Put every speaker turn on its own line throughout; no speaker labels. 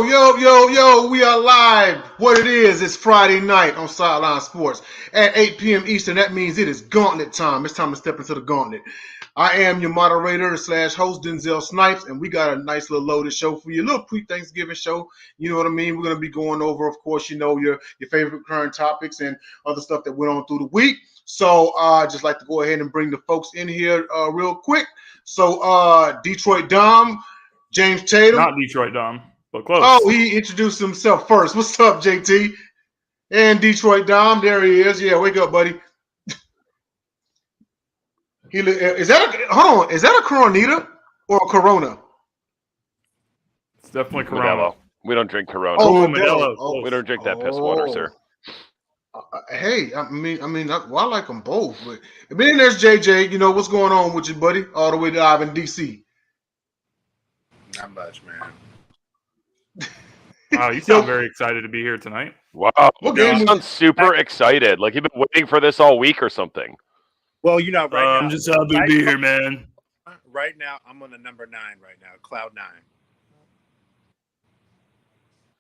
Yo, we are live. What it is, it's Friday night on Sideline Sports at 8 p.m. Eastern. That means it is Gauntlet time. It's time to step into the Gauntlet. I am your moderator / host, Denzel Snipes, and we got a nice little loaded show for you, a little pre-Thanksgiving show. You know what I mean? We're going to be going over, of course, your favorite current topics and other stuff that went on through the week. So I just like to go ahead and bring the folks in here real quick. So Detroit Dom, James Tatum.
Not Detroit Dom, but close.
Oh, he introduced himself first. What's up, JT? And Detroit Dom, there he is. Yeah, wake up, buddy. Is that a Coronita or a Corona?
It's definitely Corona.
Modelo. We don't drink Corona.
Oh, Modelo. Oh.
We don't drink that piss water, sir.
Hey, I like them both. But then there's JJ. You know what's going on with you, buddy? All the way live in DC.
Not much, man.
Wow, you sound very excited to be here tonight.
Wow, you sound super excited. Like you've been waiting for this all week or something.
Well, right now
I'm just happy to be here, man.
Right now, I'm on the number 9 right now, Cloud 9.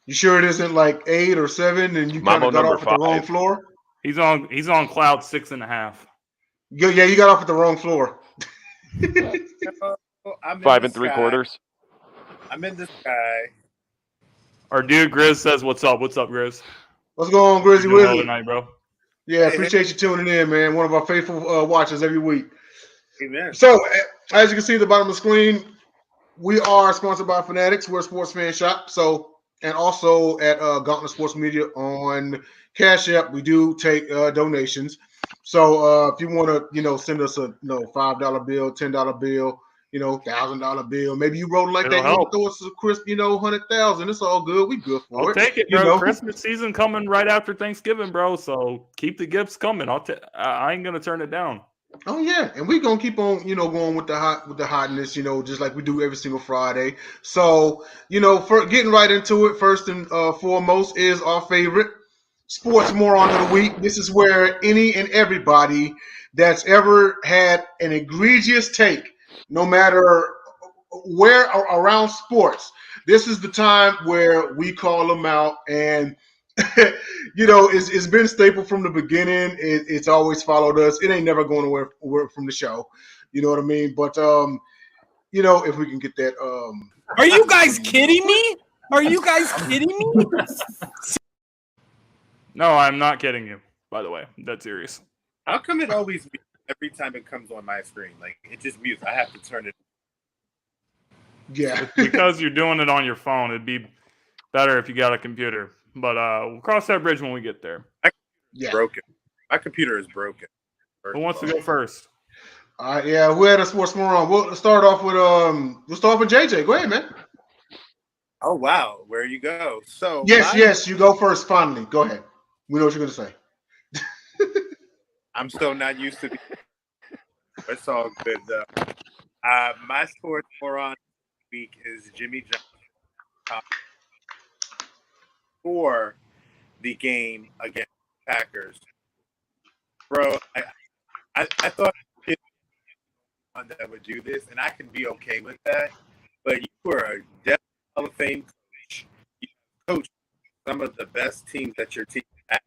You sure it isn't like 8 or 7 and you kind of got off at the wrong floor?
He's on cloud 6.5.
Yeah, you got off at the wrong floor.
5 3/4.
I'm in the sky.
Our dude Grizz says, "What's up? What's up, Grizz?
What's going on, Grizzy Willie?
Tonight, bro."
Yeah, appreciate you tuning in, man. One of our faithful watchers every week.
Amen.
So, as you can see at the bottom of the screen, we are sponsored by Fanatics. We're a sports fan shop. So, and also at Gauntlet Sports Media on Cash App, we do take donations. So, if you want to, send us a $5 bill, $10 bill, $1,000 bill. Maybe you roll like that. You throw us a crisp, 100,000. It's all good. We good for
I'll
it.
Take it, bro. Christmas season coming right after Thanksgiving, bro. So keep the gifts coming. I ain't gonna turn it down.
Oh yeah, and we're gonna keep on, going with the hotness, just like we do every single Friday. So, for getting right into it, first and foremost is our favorite sports moron of the week. This is where any and everybody that's ever had an egregious take, no matter where around sports, this is the time where we call them out. And, it's been staple from the beginning. It's always followed us. It ain't never going away from the show. You know what I mean? But, if we can get that.
Are you guys kidding me? Are you guys kidding me?
No, I'm not kidding you, by the way. I'm dead serious.
How come it always mutes every time it comes on my screen? Like, it just mutes. I have to turn it.
Yeah.
Because you're doing it on your phone. It'd be better if you got a computer. But we'll cross that bridge when we get there.
Broken. My computer is broken.
Who wants to go first?
Yeah, we had a sports moron. We'll start off with JJ. Go ahead, man.
Oh wow, where you go? So
yes, you go first. Finally, go ahead. We know what you're gonna say.
I'm still not used to. It's all good though. My sports moron week is Jimmy Johnson for the game against Packers. Bro, I thought that would do this, and I can be okay with that. But you were a definite Hall of Fame coach. You coach some of the best teams that your team had.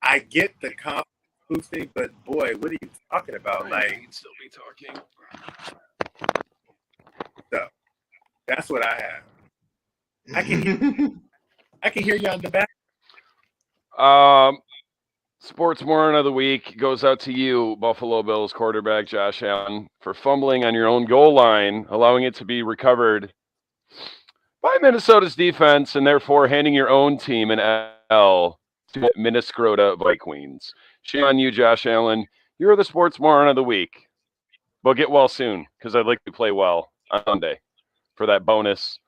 I get the confidence boosting, but boy, what are you talking about? Like, you can still be talking. So that's what I have. I can hear you on the back.
Sports moron of the week goes out to you, Buffalo Bills quarterback Josh Allen, for fumbling on your own goal line, allowing it to be recovered by Minnesota's defense, and therefore handing your own team an L to Minnesota Vikings. Shame on you, Josh Allen. You're the sports moron of the week. But get well soon, because I'd like to play well on Sunday for that bonus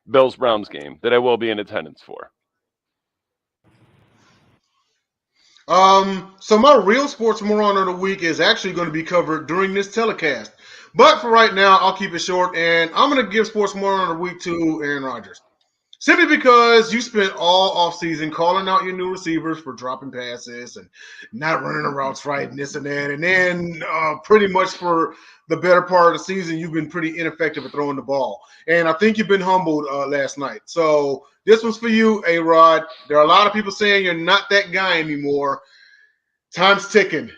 Bills-Browns game that I will be in attendance for.
So my real sports moron of the week is actually going to be covered during this telecast. But for right now, I'll keep it short, and I'm going to give sports moron of the week to Aaron Rodgers. Simply because you spent all offseason calling out your new receivers for dropping passes and not running the routes right and this and that. And then pretty much for the better part of the season, you've been pretty ineffective at throwing the ball. And I think you've been humbled last night. So this one's for you, A-Rod. There are a lot of people saying you're not that guy anymore. Time's ticking.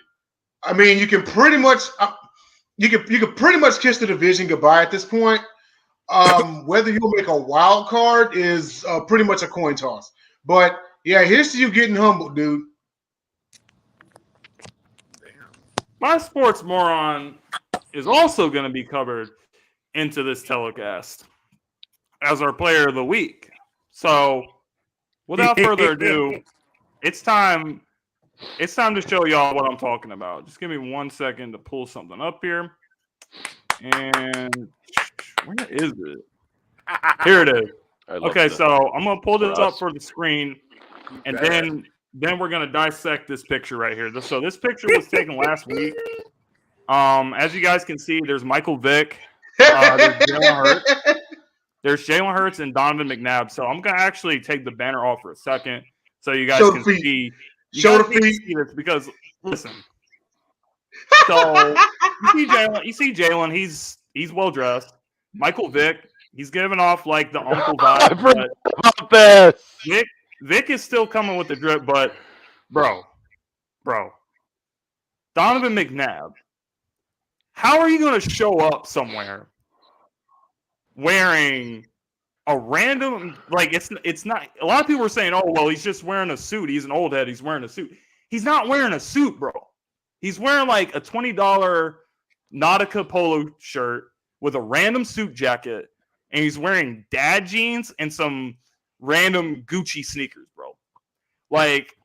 I mean, you can pretty much you can pretty much kiss the division goodbye at this point. Whether you'll make a wild card is pretty much a coin toss. But yeah, here's to you getting humbled, dude.
My sports moron is also going to be covered into this telecast as our player of the week. So, without further ado, it's time to show y'all what I'm talking about. Just give me 1 second to pull something up here. And where is it? Here it is. Okay, so I'm gonna pull this up for the screen, and then we're gonna dissect this picture right here. So this picture was taken last week. As you guys can see, there's Michael Vick, there's Jalen Hurts and Donovan McNabb. So I'm gonna actually take the banner off for a second, so you guys can see. You guys need to see this because listen. So you see Jalen, he's well dressed. Michael Vick, he's giving off like the uncle vibe. But Vic is still coming with the drip, but bro, Donovan McNabb, how are you going to show up somewhere wearing a random it's not a lot of people are saying, oh well, he's just wearing a suit. He's an old head. He's wearing a suit. He's not wearing a suit, bro. He's wearing like a $20 Nautica polo shirt with a random suit jacket, and he's wearing dad jeans and some random Gucci sneakers, bro. Like,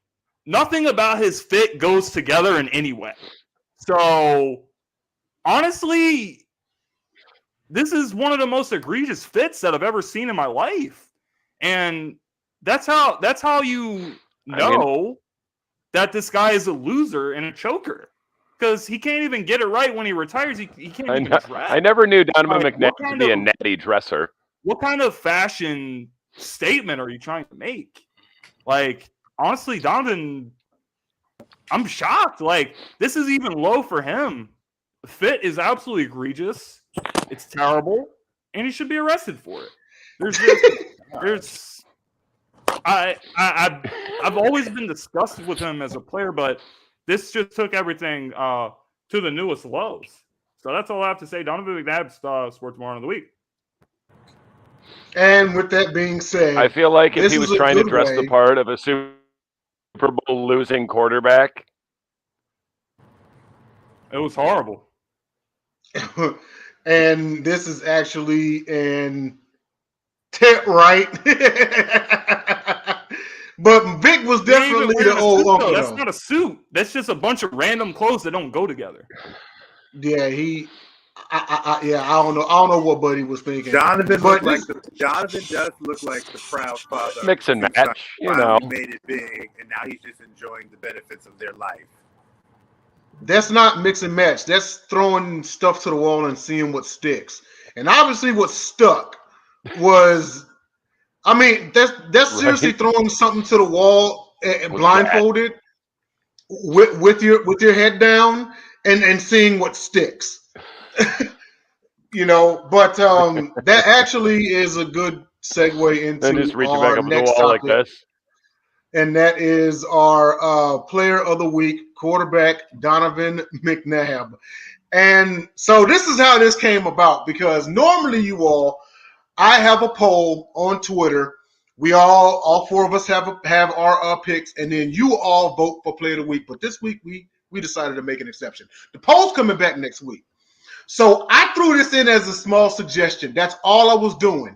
nothing about his fit goes together in any way. So, honestly, this is one of the most egregious fits that I've ever seen in my life. And that's how you know that this guy is a loser and a choker, because he can't even get it right when he retires. He can't even dress.
I never knew Donovan McNabb to be a natty dresser.
What kind of fashion statement are you trying to make? Like, honestly, Donovan, I'm shocked. Like, this is even low for him. The fit is absolutely egregious. It's terrible, and he should be arrested for it. I've always been disgusted with him as a player, but this just took everything to the newest lows. So that's all I have to say. Donovan McNabb's Sports Moron of the Week.
And with that being said,
I feel like if he was trying to dress the part of a Super Bowl losing quarterback,
it was horrible.
And this is actually an tit right. But Vic was definitely the old uncle.
That's not a suit. That's just a bunch of random clothes that don't go together.
Yeah, I don't know. I don't know what Buddy was thinking.
Donovan does look like the proud father.
Mix and match, you know.
He made it big, and now he's just enjoying the benefits of their life.
That's not mix and match. That's throwing stuff to the wall and seeing what sticks. And obviously, what stuck was, I mean, that's seriously throwing something to the wall blindfolded with your head down and seeing what sticks. You know, but that actually is a good segue into
then just reaching
our
back up
next
the wall
topic,
like this.
And that is our player of the week, quarterback Donovan McNabb. And so this is how this came about, because normally I have a poll on Twitter. We all four of us have our picks, and then you all vote for player of the week. But this week we decided to make an exception. The poll's coming back next week. So I threw this in as a small suggestion. That's all I was doing.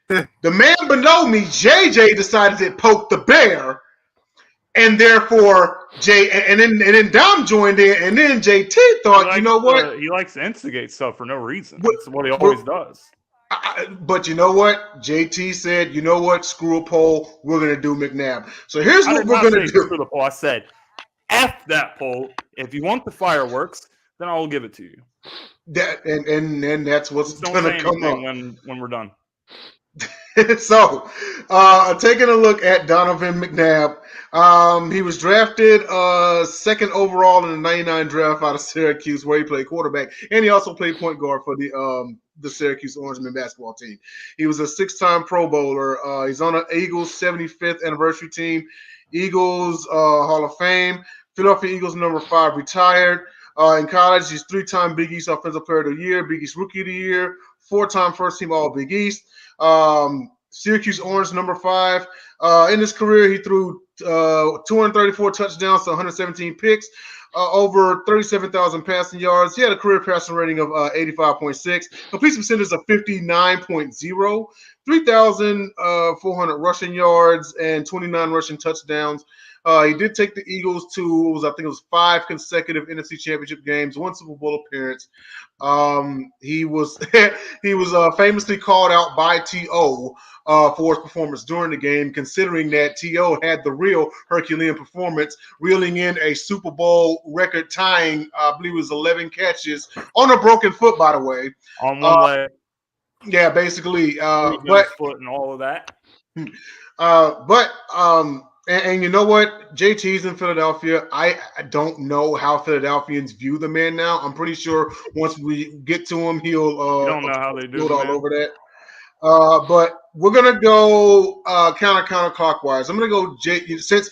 The man below me, JJ, decided to poke the bear, and therefore and then Dom joined in, and then JT thought, you know what?
He likes to instigate stuff for no reason. That's what he always does.
But you know what? JT said, you know what? Screw a poll. We're going to do McNabb. So here's what we're going to do.
Screw the poll. I said, F that poll. If you want the fireworks, then I will give it to you.
And that's what's going to come up
when we're done.
So, taking a look at Donovan McNabb, he was drafted second overall in the '99 draft out of Syracuse, where he played quarterback, and he also played point guard for the Syracuse Orangemen basketball team. He was a six-time Pro Bowler. He's on the Eagles' 75th anniversary team, Eagles Hall of Fame, Philadelphia Eagles number 5 retired. In college, he's three-time Big East Offensive Player of the Year, Big East Rookie of the Year, four-time first-team All Big East. Syracuse Orange number 5. In his career, he threw 234 touchdowns to 117 picks, over 37,000 passing yards. He had a career passing rating of 85.6, completion percentage of 59.0, 3,400 rushing yards, and 29 rushing touchdowns. He did take the Eagles to, I think it was 5 consecutive NFC Championship games, 1 Super Bowl appearance. He was famously called out by T.O. For his performance during the game, considering that T.O. had the real Herculean performance, reeling in a Super Bowl record tying, I believe it was 11 catches on a broken foot, by the way.
On one leg.
Yeah, basically.
But foot and all of that.
And you know what? JT's in Philadelphia. I don't know how Philadelphians view the man now. I'm pretty sure once we get to him, he'll
don't know how they do
it all over that. But we're gonna go counterclockwise. I'm gonna go since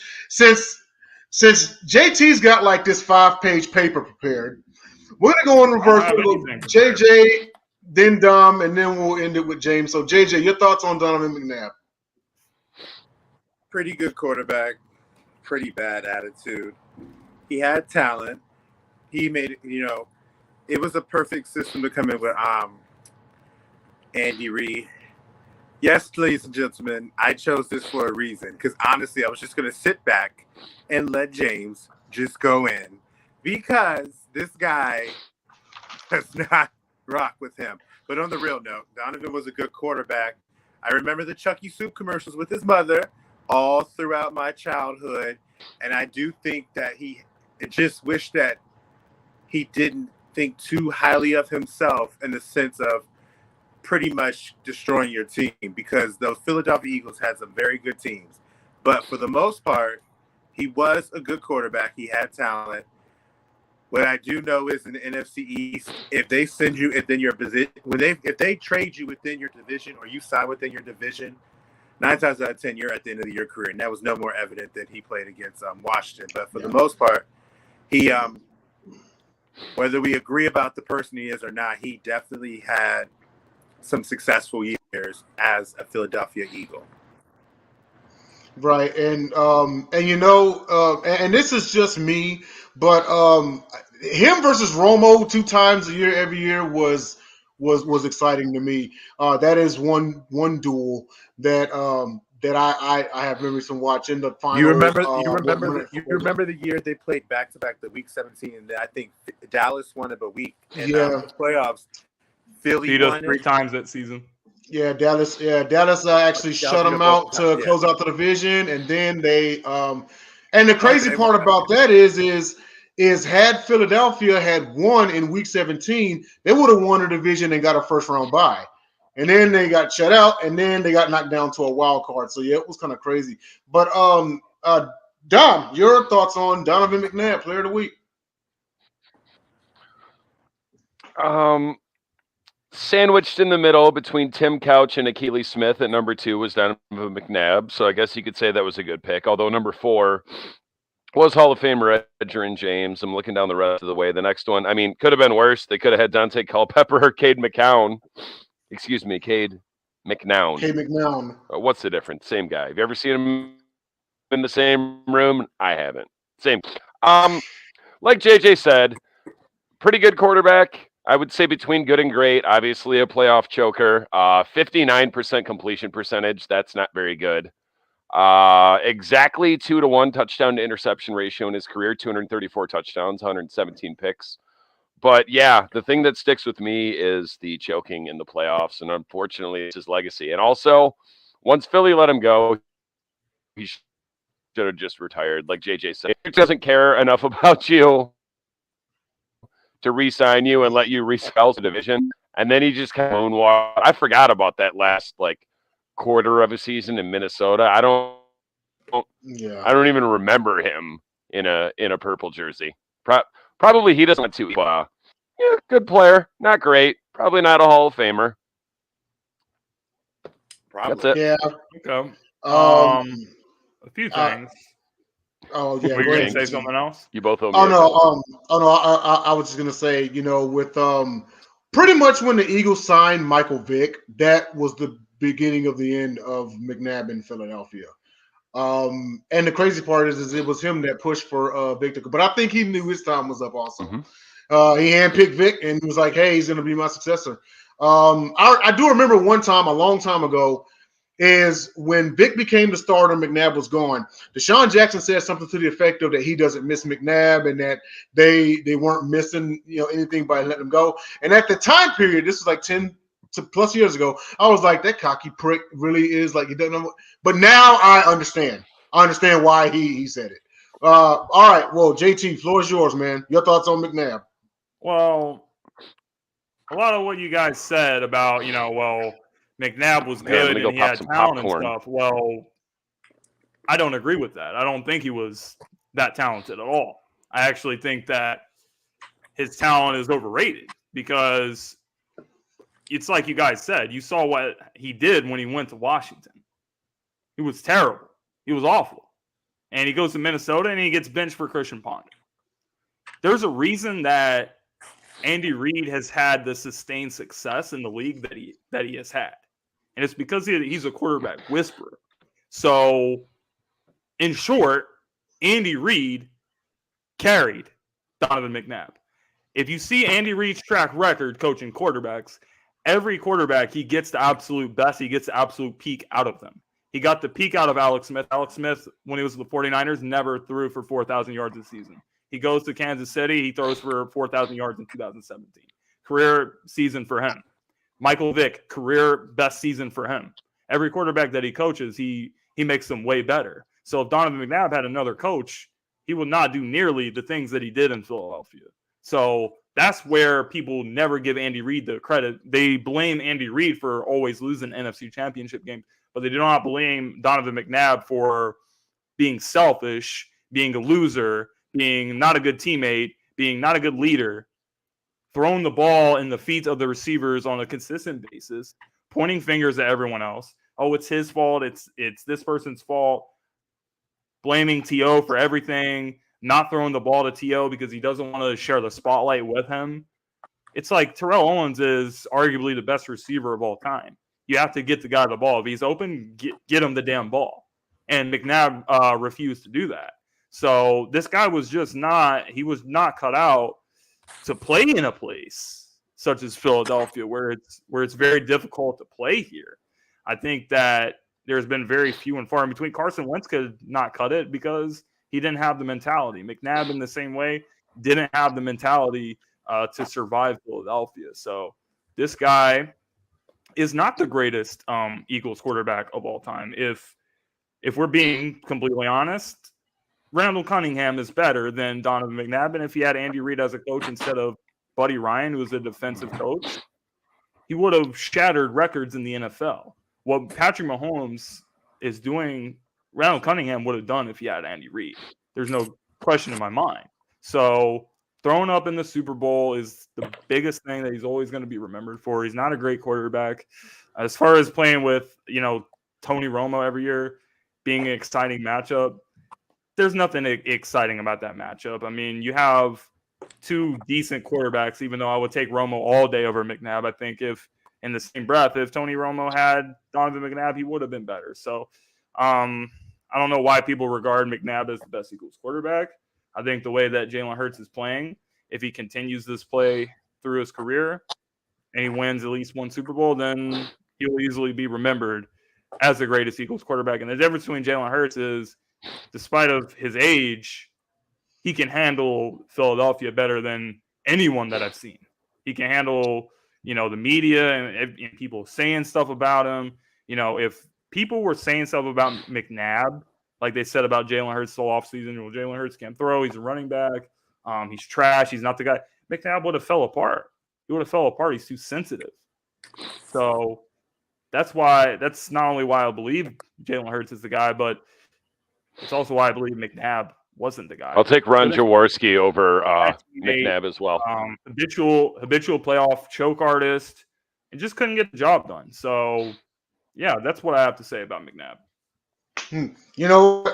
JT's got like this 5-page paper prepared. We're gonna go in reverse. We'll go JJ, then Dom, and then we'll end it with James. So JJ, your thoughts on Donovan McNabb?
Pretty good quarterback, pretty bad attitude. He had talent. He made it, it was a perfect system to come in with Andy Reid. Yes, ladies and gentlemen, I chose this for a reason because honestly, I was just going to sit back and let James just go in because this guy does not rock with him. But on the real note, Donovan was a good quarterback. I remember the Chucky Soup commercials with his mother all throughout my childhood, and I do think that he just wished that he didn't think too highly of himself in the sense of pretty much destroying your team because the Philadelphia Eagles had some very good teams. But for the most part, he was a good quarterback. He had talent. What I do know is in the NFC East, if they send you within your position, if they trade you within your division or you sign within your division, 9 times out of 10, you're at the end of your career. And that was no more evident that he played against Washington. But for the most part, he, whether we agree about the person he is or not, he definitely had some successful years as a Philadelphia Eagle.
Right, and this is just me, but him versus Romo 2 times a year every year was exciting to me. That is one duel that I have memories from watching the final.
You remember the year they played back to back, the week 17, and I think Dallas won it, but week in the playoffs, Philly
beat us 3 times that season.
Yeah, Dallas actually shut them out to close out the division, and then they and the crazy part about that is had Philadelphia had won in week 17, they would have won the division and got a first round bye. And then they got shut out, and then they got knocked down to a wild card. So yeah, it was kind of crazy. But Dom, your thoughts on Donovan McNabb, Player of the Week?
Sandwiched in the middle between Tim Couch and Akili Smith at number 2 was Donovan McNabb. So I guess you could say that was a good pick. Although number 4 was Hall of Famer Edgerrin James. I'm looking down the rest of the way. The next one, I mean, could have been worse. They could have had Dante Culpepper or Cade McNown. Excuse me, Cade McNown.
Cade McNown.
What's the difference? Same guy. Have you ever seen him in the same room? I haven't. Same. Like JJ said, pretty good quarterback. I would say between good and great. Obviously a playoff choker. 59% completion percentage. That's not very good. Exactly 2-to-1 touchdown to interception ratio in his career. 234 touchdowns, 117 picks. But yeah, the thing that sticks with me is the choking in the playoffs, and unfortunately, it's his legacy. And also, once Philly let him go, he should have just retired, like JJ said. He doesn't care enough about you to re-sign you and let you resell the division, and then he just kind of moonwalk. I forgot about that last quarter of a season in Minnesota. I don't even remember him in a purple jersey. Probably he doesn't want to. Yeah, good player, not great. Probably not a Hall of Famer.
Probably.
That's it.
Yeah.
Okay. A few things.
Oh yeah.
Were you
Go
going
ahead.
to say something else?
You both owe me.
Oh no. I was just gonna say, with pretty much when the Eagles signed Michael Vick, that was the beginning of the end of McNabb in Philadelphia. And the crazy part is it was him that pushed for Vic, but I think he knew his time was up also.
Mm-hmm.
He handpicked Vic and he was like, "Hey, he's gonna be my successor." I do remember one time, a long time ago, is when Vic became the starter, McNabb was gone. Deshaun Jackson said something to the effect of that he doesn't miss McNabb and that they weren't missing anything by letting him go. And at the time period, this was like 10 to plus years ago, I was like, that cocky prick really is like he doesn't know. But now I understand. I understand why he said it. All right, well, JT, floor is yours, man. Your thoughts on McNabb?
Well, a lot of what you guys said about, McNabb was good and he had talent and stuff. Well, I don't agree with that. I don't think he was that talented at all. I actually think that his talent is overrated because it's like you guys said. You saw what he did when he went to Washington. He was terrible. He was awful. And he goes to Minnesota and he gets benched for Christian Ponder. There's a reason that Andy Reid has had the sustained success in the league that he has had. And it's because he's a quarterback whisperer. So, in short, Andy Reid carried Donovan McNabb. If you see Andy Reid's track record coaching quarterbacks, every quarterback, he gets the absolute best. He gets the absolute peak out of them. He got the peak out of Alex Smith. Alex Smith, when he was with the 49ers, never threw for 4,000 yards this season. He goes to Kansas City. He throws for 4,000 yards in 2017. Career season for him. Michael Vick, career best season for him. Every quarterback that he coaches, he makes them way better. So if Donovan McNabb had another coach, he would not do nearly the things that he did in Philadelphia. So that's where people never give Andy Reid the credit. They blame Andy Reid for always losing NFC championship games, but they do not blame Donovan McNabb for being selfish, being a loser, being not a good teammate, being not a good leader, throwing the ball in the feet of the receivers on a consistent basis, pointing fingers at everyone else. Oh, it's his fault. It's this person's fault. Blaming T.O. for everything, not throwing the ball to T.O. because he doesn't want to share the spotlight with him. It's like Terrell Owens is arguably the best receiver of all time. You have to get the guy the ball. If he's open, get him the damn ball. And McNabb refused to do that. So this guy was he was not cut out to play in a place such as Philadelphia, where it's very difficult to play here. I think that there's been very few and far in between. Carson Wentz could not cut it because he didn't have the mentality. McNabb, in the same way, didn't have the mentality to survive Philadelphia. So this guy is not the greatest Eagles quarterback of all time. If we're being completely honest, Randall Cunningham is better than Donovan McNabb. And if he had Andy Reid as a coach instead of Buddy Ryan, who was a defensive coach, he would have shattered records in the NFL. What Patrick Mahomes is doing, Randall Cunningham would have done if he had Andy Reid. There's no question in my mind. So throwing up in the Super Bowl is the biggest thing that he's always going to be remembered for. He's not a great quarterback. As far as playing with, Tony Romo every year, being an exciting matchup, there's nothing exciting about that matchup. I mean, you have two decent quarterbacks, even though I would take Romo all day over McNabb. I think if in the same breath, if Tony Romo had Donovan McNabb, he would have been better. So I don't know why people regard McNabb as the best Eagles quarterback. I think the way that Jalen Hurts is playing, if he continues this play through his career and he wins at least one Super Bowl, then he'll easily be remembered as the greatest Eagles quarterback. And the difference between Jalen Hurts is, despite of his age, he can handle Philadelphia better than anyone that I've seen. He can handle, the media and people saying stuff about him. If people were saying stuff about McNabb, like they said about Jalen Hurts all offseason, well, Jalen Hurts can't throw. He's a running back. He's trash. He's not the guy. McNabb would have fell apart. He would have fell apart. He's too sensitive. So that's not only why I believe Jalen Hurts is the guy, but it's also why I believe McNabb wasn't the guy.
I'll take Ron Jaworski over McNabb as well.
Habitual playoff choke artist, and just couldn't get the job done. So, yeah, that's what I have to say about McNabb.
You know,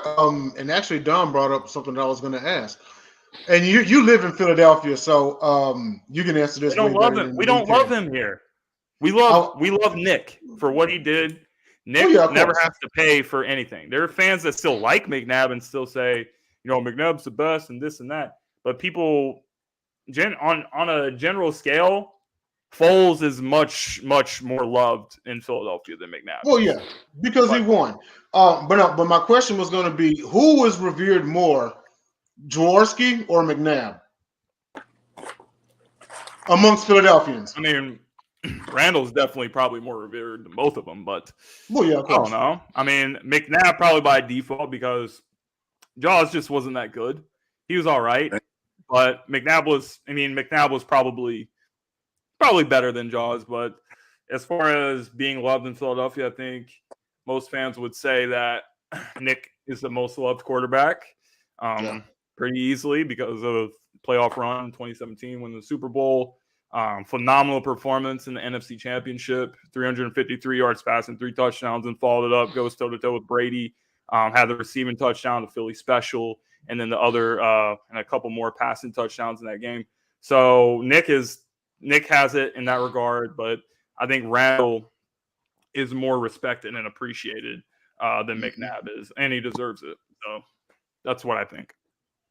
and actually, Don brought up something that I was going to ask. And you live in Philadelphia, so you can answer this.
We don't love him. We don't love him here. We love Nick for what he did. Nick never has to pay for anything. There are fans that still like McNabb and still say, McNabb's the best and this and that. But people, on a general scale, Foles is much, much more loved in Philadelphia than McNabb.
Well, yeah, because he won. But my question was going to be, who was revered more, Jaworski or McNabb, amongst Philadelphians?
I mean, Randall's definitely probably more revered than both of them, but
well, yeah, of course.
I don't know. I mean, McNabb probably by default because Jaws just wasn't that good. He was all right, but McNabb was probably better than Jaws. But as far as being loved in Philadelphia, I think most fans would say that Nick is the most loved quarterback pretty easily because of playoff run in 2017, winning the Super Bowl. Phenomenal performance in the NFC Championship, 353 yards passing, 3 touchdowns, and followed it up, goes toe-to-toe with Brady, had the receiving touchdown, the Philly special, and then the other and a couple more passing touchdowns in that game. So Nick has it in that regard, but I think Randall is more respected and appreciated than McNabb is, and he deserves it. So that's what I think.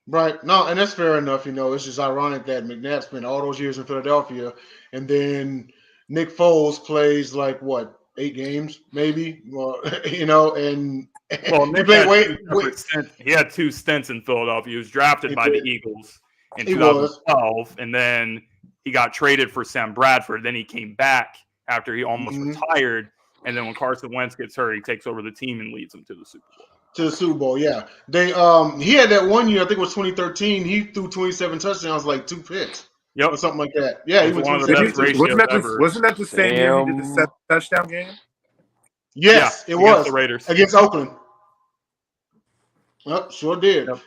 Right. No, and that's fair enough. It's just ironic that McNabb spent all those years in Philadelphia, and then Nick Foles plays 8 games, maybe. Well, and
he had 2 stints in Philadelphia. He was drafted by the Eagles in 2012, and then he got traded for Sam Bradford. Then he came back after he almost retired, and then when Carson Wentz gets hurt, he takes over the team and leads them to the Super Bowl.
To the Super Bowl, yeah. They he had that one year, I think it was 2013. He threw 27 touchdowns, 2 picks, or something like that. Yeah, he was
one of the best ratios ever.
Wasn't that the same year he did the 7 touchdown game?
Yes, it was
the Raiders
against Oakland. Yep, sure did. Yep.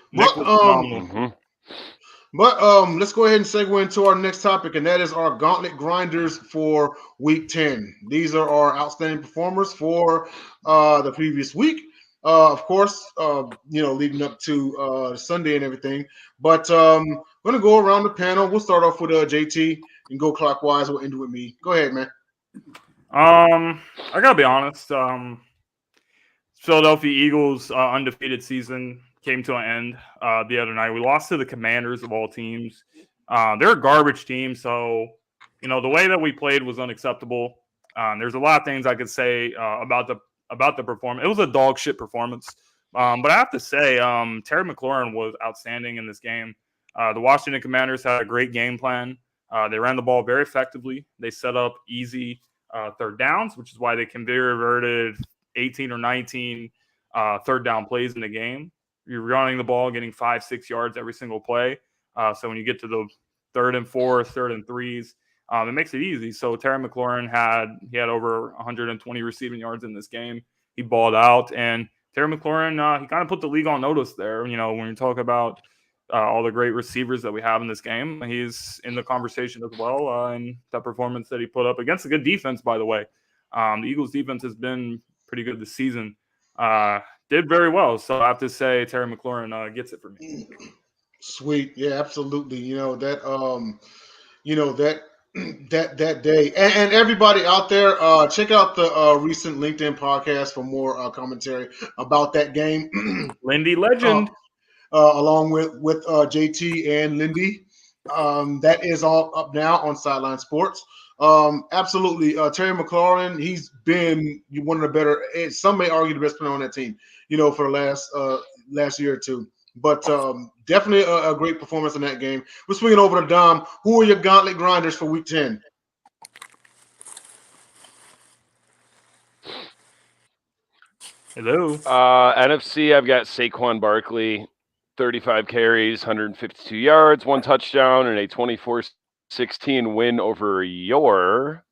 But let's go ahead and segue into our next topic, and that is our Gauntlet Grinders for Week 10. These are our outstanding performers for the previous week. Of course, leading up to Sunday and everything. But I'm going to go around the panel. We'll start off with JT and go clockwise. We'll end it with me. Go ahead, man.
I got to be honest. Philadelphia Eagles undefeated season came to an end the other night. We lost to the Commanders of all teams. They're a garbage team, so the way that we played was unacceptable. There's a lot of things I could say about the performance. It was a dog shit performance. But I have to say, Terry McLaurin was outstanding in this game. The Washington Commanders had a great game plan. They ran the ball very effectively. They set up easy third downs, which is why they converted 18 or 19 third down plays in the game. You're running the ball, getting 5-6 yards every single play. So when you get to the 3rd and 4, 3rd and 3s, it makes it easy. So Terry McLaurin had over 120 receiving yards in this game. He balled out, and Terry McLaurin he kind of put the league on notice there. When you talk about all the great receivers that we have in this game, he's in the conversation as well. And that performance that he put up against a good defense, by the way, the Eagles' defense has been pretty good this season. Did very well. So I have to say Terry McLaurin gets it for me.
Sweet, yeah, absolutely. That day, and everybody out there, check out the recent LinkedIn podcast for more commentary about that game.
Lindy Legend,
along with JT and Lindy. That is all up now on Sideline Sports. Absolutely, Terry McLaurin, he's been one of the better. Some may argue the best player on that team, for the last year or two. But definitely a great performance in that game. We're swinging over to Dom. Who are your Gauntlet Grinders for Week 10?
Hello.
NFC, I've got Saquon Barkley, 35 carries, 152 yards, 1 touchdown, and a 24-16 win over your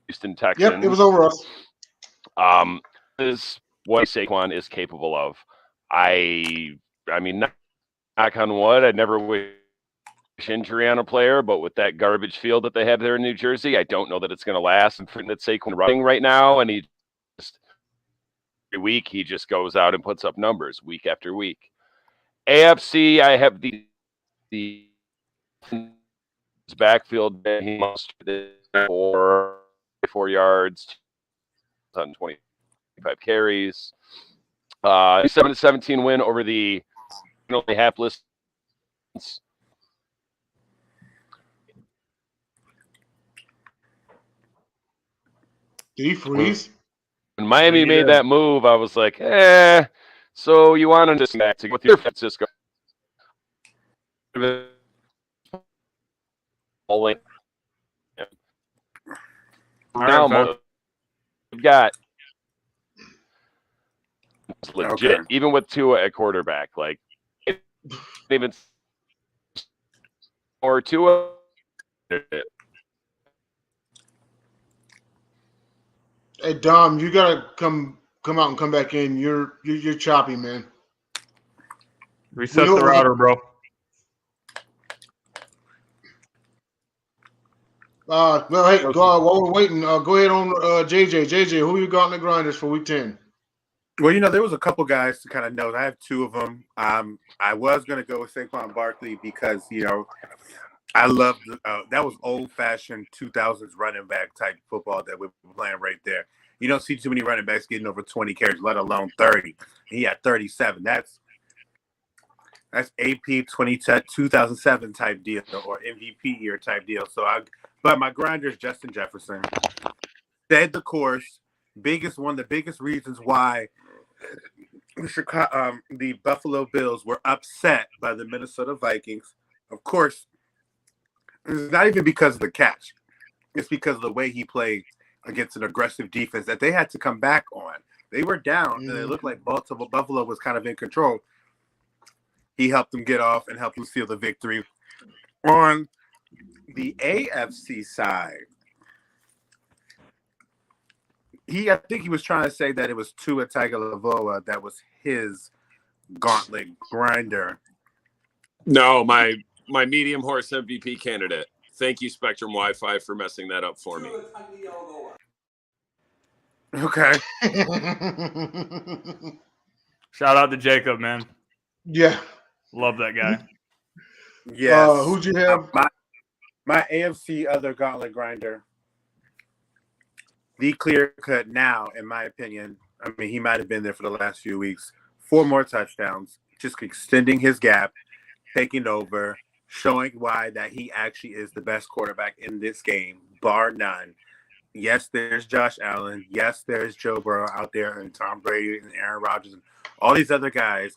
Houston Texans.
Yep, it was over us.
Is what Saquon is capable of. I mean, knock on wood, I'd never wish injury on a player, but with that garbage field that they have there in New Jersey, I don't know that it's going to last. And that Saquon running right now, and he just every week he just goes out and puts up numbers week after week. AFC, I have the backfield. He must 4 yards on 25 carries. 7-17 win over the only hapless.
Did he freeze?
When Miami made that move, I was like, so you want to just back to with your Francisco. Now we've got legit, even with Tua at quarterback, like even or Tua.
Hey Dom, you gotta come out and come back in. You're choppy, man.
Reset the router, bro.
Well, hey, while we're waiting, go ahead on JJ. JJ, who you got in the Grinders for Week 10?
Well, there was a couple guys to kind of note. I have 2 of them. I was going to go with Saquon Barkley because, I love that was old-fashioned 2000s running back type football that we're playing right there. You don't see too many running backs getting over 20 carries, let alone 30. He had 37. That's AP 2007 type deal or MVP year type deal. But my grinder is Justin Jefferson. Stayed the course. One of the biggest reasons why the Buffalo Bills were upset by the Minnesota Vikings. Of course, it's not even because of the catch. It's because of the way he played against an aggressive defense that they had to come back on. They were down, and it looked like Buffalo was kind of in control. He helped them get off and helped them seal the victory. On the AFC side, I think he was trying to say that it was Tua Tagovailoa that was his gauntlet grinder.
No, my medium horse MVP candidate. Thank you, Spectrum Wi-Fi, for messing that up for me.
Okay.
Shout out to Jacob, man.
Yeah.
Love that guy.
Yes.
Who'd you have?
My AFC other gauntlet grinder. The clear cut now, in my opinion. I mean, he might have been there for the last few weeks. 4 more touchdowns, just extending his gap, taking over, showing why that he actually is the best quarterback in this game, bar none. Yes, there's Josh Allen. Yes, there's Joe Burrow out there and Tom Brady and Aaron Rodgers and all these other guys.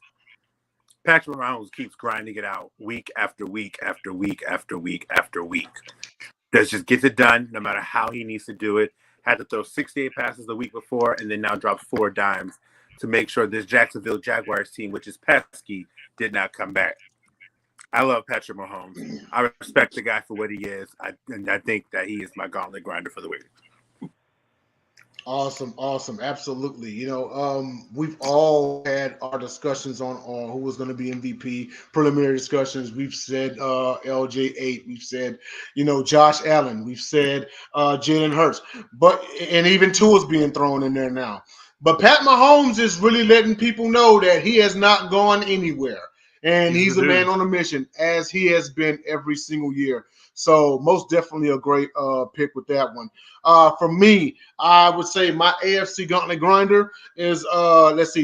Patrick Mahomes keeps grinding it out week after week after week after week after week. Just gets it done no matter how he needs to do it. Had to throw 68 passes the week before and then now dropped 4 dimes to make sure this Jacksonville Jaguars team, which is pesky, did not come back. I love Patrick Mahomes. I respect the guy for what he is. And I think that he is my gauntlet grinder for the week.
Awesome. Absolutely. We've all had our discussions on who was going to be MVP, preliminary discussions. We've said LJ8. We've said, Josh Allen. We've said Jalen Hurts. And even Tua's being thrown in there now. But Pat Mahomes is really letting people know that he has not gone anywhere. And he's a man on a mission, as he has been every single year. So most definitely a great pick with that one. For me, I would say my AFC Gauntlet grinder is,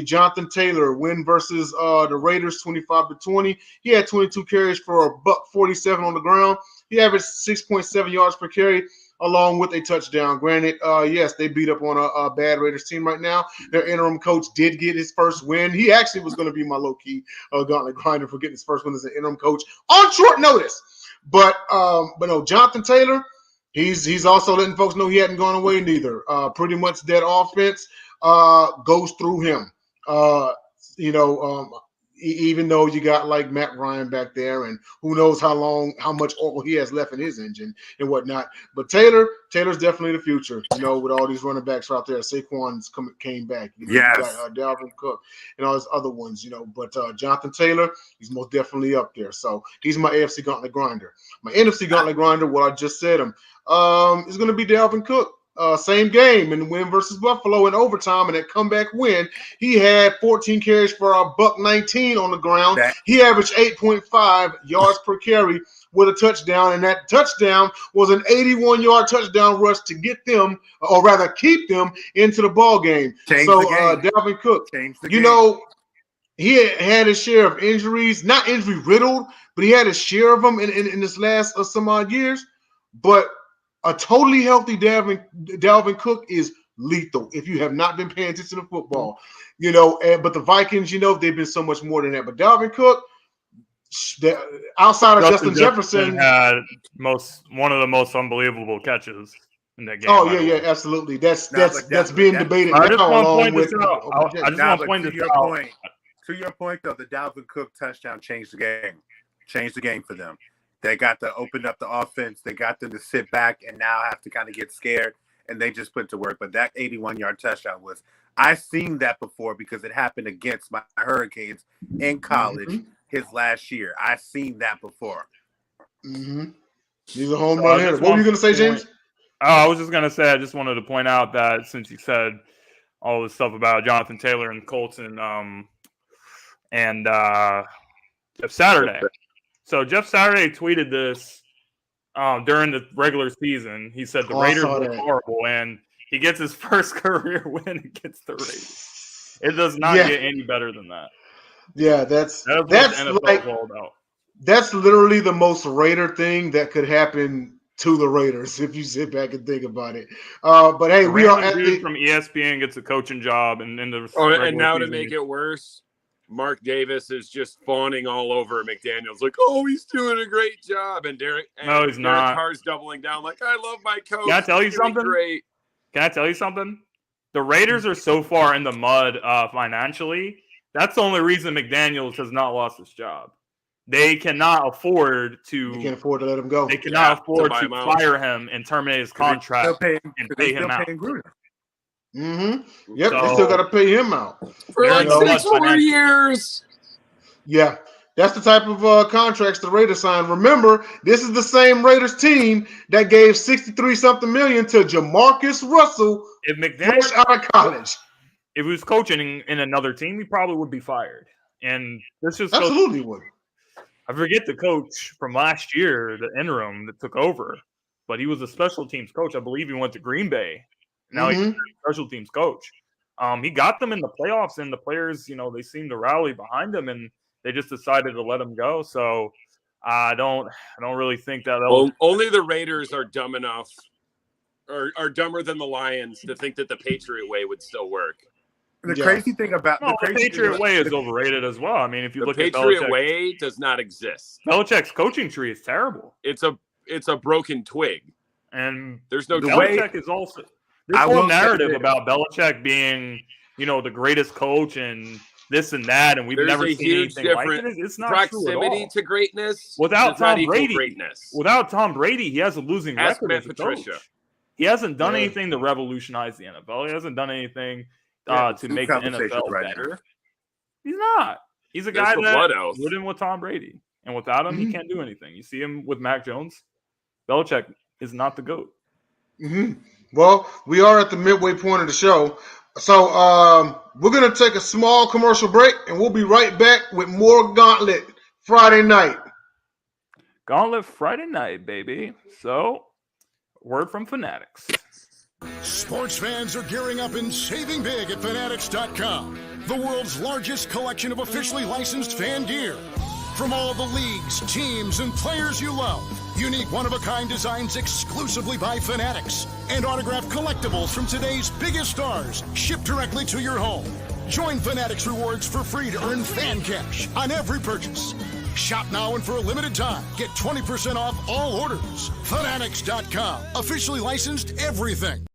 Jonathan Taylor, win versus the Raiders 25-20. He had 22 carries for $147 on the ground. He averaged 6.7 yards per carry, along with a touchdown. Granted, yes, they beat up on a bad Raiders team right now. Their interim coach did get his first win. He actually was going to be my low-key gauntlet grinder for getting his first win as an interim coach on short notice. But no, Jonathan Taylor, he's also letting folks know he hadn't gone away neither. Pretty much that offense goes through him. even though you got like Matt Ryan back there, and who knows how much oil he has left in his engine and whatnot. But Taylor's definitely the future, with all these running backs out there. Saquon's came back.
Yes.
You got Dalvin Cook and all these other ones, But Jonathan Taylor, he's most definitely up there. So he's my AFC Gauntlet Grinder. My NFC Gauntlet Grinder, what I just said is going to be Dalvin Cook. Same game in the win versus Buffalo in overtime, and that comeback win, he had 14 carries for a $119 on the ground. He averaged 8.5 yards per carry with a touchdown, and that touchdown was an 81-yard touchdown rush to get them, or rather keep them, into the ball game. Dalvin Cook, he had his share of injuries, not injury riddled, but he had his share of them in this last some odd years. But a totally healthy Dalvin Cook is lethal if you have not been paying attention to football, but the Vikings, they've been so much more than that. But Dalvin Cook, outside of Justin Jefferson
had one of the most unbelievable catches in that game.
Oh yeah, absolutely. That's being debated now.
I just want to point this out.
To your point, though, the Dalvin Cook touchdown changed the game. Changed the game for them. They got to open up the offense. They got them to sit back and now have to kind of get scared, and they just put to work. But that 81-yard touchdown I've seen that before because it happened against my Hurricanes in college his last year. I've seen that before.
Mm-hmm. He's a home run hitter. What were you going to say, James?
I was just going to say I just wanted to point out that since you said all this stuff about Jonathan Taylor and Colts and Jeff Saturday. So Jeff Saturday tweeted this during the regular season. He said the Raiders were horrible, and he gets his first career win against the Raiders. It does not get any better than that.
Yeah, that's
what the NFL is all about.
That's literally the most Raider thing that could happen to the Raiders if you sit back and think about it. But hey, we are at
from ESPN gets a coaching job, and then
and now to make it worse, Mark Davis is just fawning all over McDaniels, like, "Oh, he's doing a great job," and Derek Carr's doubling down, like, "I love my coach."
Can I tell you something?
Great.
Can I tell you something? The Raiders are so far in the mud financially. That's the only reason McDaniels has not lost his job. They cannot afford to.
They can't afford to let him go.
They cannot afford to fire him and terminate his contract and pay him out.
Mm-hmm. Yep, they still got to pay him out
for like 6 more years.
Yeah, that's the type of contracts the Raiders signed. Remember, this is the same Raiders team that gave $63-something million to Jamarcus Russell
if McDaniel
fresh out of college.
If he was coaching in another team, he probably would be fired. And this just
absolutely would.
I forget the coach from last year, the interim that took over, but he was a special teams coach. I believe he went to Green Bay. Now he's a special teams coach. He got them in the playoffs, and the players, they seemed to rally behind him, and they just decided to let him go. So I don't really think that.
Only the Raiders are dumb enough, or are dumber than the Lions to think that the Patriot way would still work.
The crazy thing about
the Patriot way is overrated as well. I mean, if you look at
Patriot way, does not exist.
Belichick's coaching tree is terrible.
It's a broken twig,
and
there's no.
Belichick is also. This whole narrative about Belichick being, the greatest coach and this and that, and we've never seen anything like it. It's not
proximity to greatness.
Without Tom Brady, he has a losing record as a coach. He hasn't done anything to revolutionize the NFL. He hasn't done anything to make the NFL better. He's not. He's a guy that lived in with Tom Brady, and without him, he can't do anything. You see him with Mac Jones. Belichick is not the GOAT.
Mm-hmm. Well, we are at the midway point of the show. So we're going to take a small commercial break, and we'll be right back with more Gauntlet Friday night.
Gauntlet Friday night, baby. So, word from Fanatics.
Sports fans are gearing up and saving big at Fanatics.com, the world's largest collection of officially licensed fan gear. From all the leagues, teams, and players you love, unique one-of-a-kind designs exclusively by Fanatics, and autographed collectibles from today's biggest stars shipped directly to your home. Join Fanatics Rewards for free to earn fan cash on every purchase. Shop now and for a limited time, get 20% off all orders. Fanatics.com, officially licensed everything.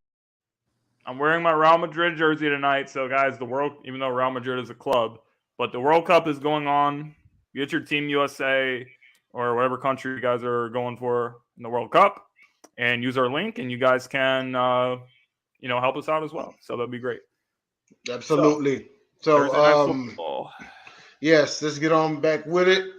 I'm wearing my Real Madrid jersey tonight, so guys, the world, even though Real Madrid is a club, But the World Cup is going on. Get your Team USA or whatever country you guys are going for in the World Cup, and use our link, and you guys can, help us out as well. So that'd be great.
Absolutely. So
Thursday night football.
Yes, let's get on back with it.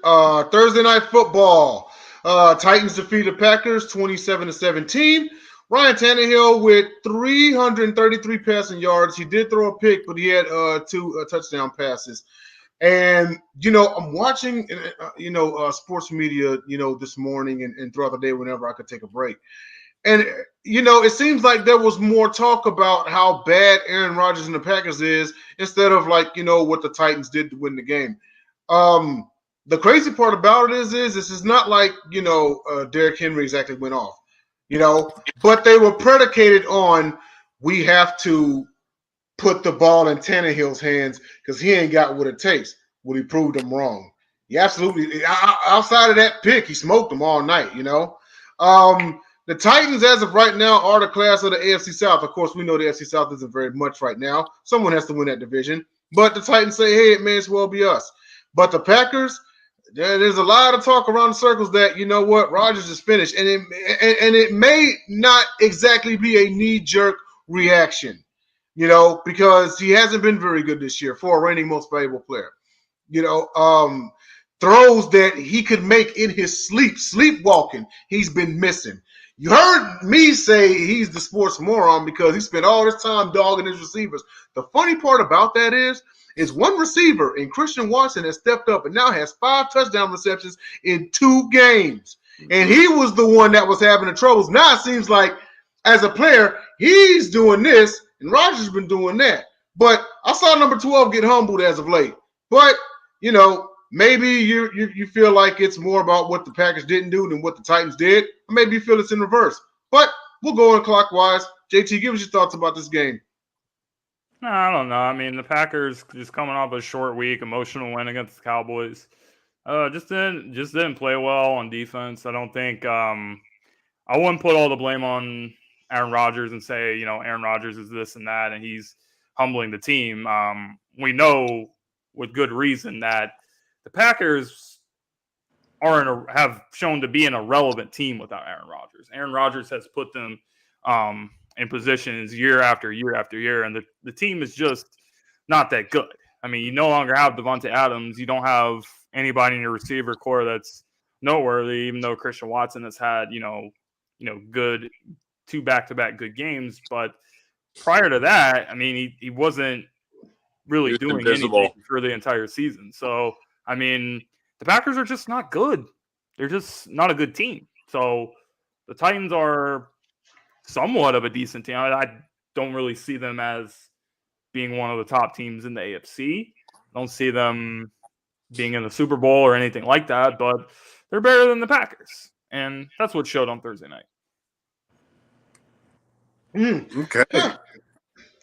Thursday night football. Titans defeat the Packers 27-17. Ryan Tannehill with 333 passing yards. He did throw a pick, but he had 2 touchdown passes. And, I'm watching, sports media, this morning and throughout the day whenever I could take a break. And, it seems like there was more talk about how bad Aaron Rodgers and the Packers is instead of what the Titans did to win the game. The crazy part about it is this is not like, Derrick Henry exactly went off, but they were predicated on we have to put the ball in Tannehill's hands because he ain't got what it takes. Well, he proved them wrong. He absolutely, outside of that pick, he smoked them all night, The Titans, as of right now, are the class of the AFC South. Of course, we know the AFC South isn't very much right now. Someone has to win that division. But the Titans say, hey, it may as well be us. But the Packers, there's a lot of talk around the circles that, Rodgers is finished. And it may not exactly be a knee-jerk reaction, because he hasn't been very good this year for a reigning most valuable player. Throws that he could make in his sleepwalking, he's been missing. You heard me say he's the sports moron because he spent all this time dogging his receivers. The funny part about that is one receiver in Christian Watson has stepped up and now has 5 touchdown receptions in 2 games. And he was the one that was having the troubles. Now it seems like as a player, he's doing this and Rodgers has been doing that. But I saw number 12 get humbled as of late. But, maybe you feel like it's more about what the Packers didn't do than what the Titans did. Or maybe you feel it's in reverse. But we'll go in clockwise. JT, give us your thoughts about this game.
No, I don't know. I mean, the Packers just coming off a short week, emotional win against the Cowboys. Just didn't play well on defense. I don't think I wouldn't put all the blame on Aaron Rodgers and say, Aaron Rodgers is this and that, and he's humbling the team. We know with good reason that the Packers have shown to be an irrelevant team without Aaron Rodgers. Aaron Rodgers has put them in positions year after year after year, and the team is just not that good. I mean, you no longer have Devontae Adams. You don't have anybody in your receiver core that's noteworthy, even though Christian Watson has had, good 2 back-to-back good games. But prior to that, I mean, he wasn't really doing anything for the entire season. So, I mean, the Packers are just not good. They're just not a good team. So the Titans are somewhat of a decent team. I don't really see them as being one of the top teams in the AFC. I don't see them being in the Super Bowl or anything like that, but they're better than the Packers. And that's what showed on Thursday night.
Okay.
Yeah.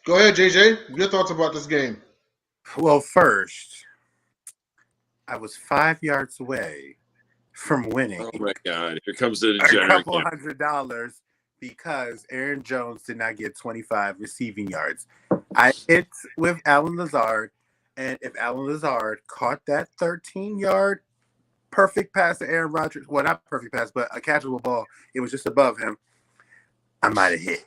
Go ahead, JJ. Your thoughts about this game?
Well, first, I was 5 yards away from winning.
Oh my God! Here comes the
a
degenerate.
couple $100 because Aaron Jones did not get 25 receiving yards. I hit with Alan Lazard, and if Alan Lazard caught that 13-yard perfect pass to Aaron Rodgers, well, not perfect pass, but a catchable ball, it was just above him, I might have hit.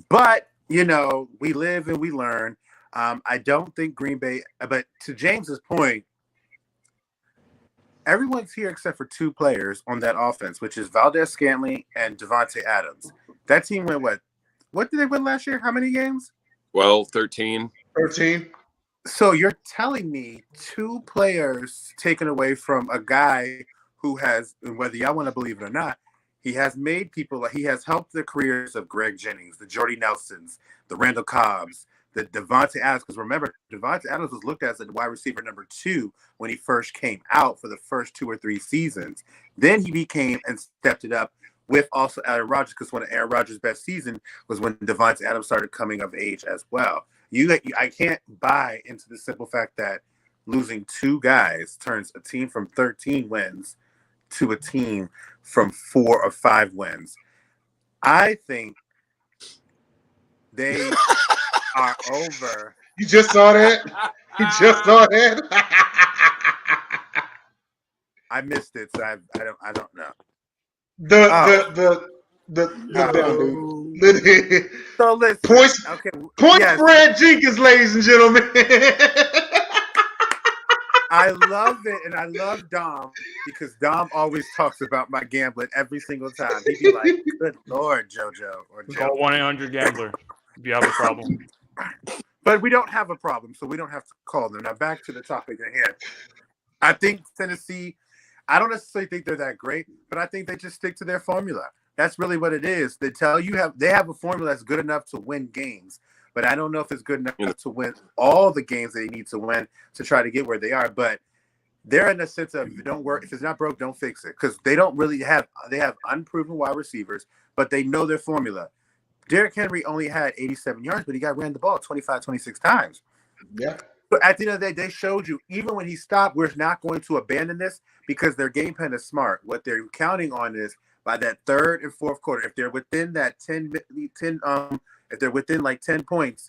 But, we live and we learn. I don't think Green Bay, but to James's point, everyone's here except for 2 players on that offense, which is Valdez-Scantling and Devontae Adams. That team went what did they win last year? How many games?
Well, 13.
13.
So you're telling me 2 players taken away from a guy who has, whether y'all want to believe it or not, he has made people, he has helped the careers of Greg Jennings, the Jordy Nelsons, the Randall Cobbs, the Devontae Adams, because remember, Devontae Adams was looked at as a wide receiver number 2 when he first came out for the first 2 or 3 seasons. Then he became and stepped it up with also Aaron Rodgers, because one of Aaron Rodgers' best season was when Devontae Adams started coming of age as well. I can't buy into the simple fact that losing 2 guys turns a team from 13 wins to a team from 4 or 5 wins. I think they are over.
You just saw that? You just saw that?
I missed it, so I don't know.
The down, dude.
So listen.
Points spread Jenkins, ladies and gentlemen.
I love it, and I love Dom because Dom always talks about my gambling every single time. He'd be like, "Good Lord, JoJo," or
Call 1-800-GAMBLER if you have a problem.
But we don't have a problem, so we don't have to call them. Now back to the topic at hand. I think Tennessee, I don't necessarily think they're that great, but I think they just stick to their formula. That's really what it is. They tell you they have a formula that's good enough to win games, but I don't know if it's good enough to win all the games they need to win to try to get where they are. But they're in the sense of if it's not broke, don't fix it, because they don't really have unproven wide receivers, but they know their formula. Derrick Henry only had 87 yards, but he ran the ball 25, 26 times.
Yeah.
But at the end of the day, they showed you, even when he stopped, we're not going to abandon this because their game plan is smart. What they're counting on is by that third and fourth quarter, if they're within that 10 if they're within like 10 points,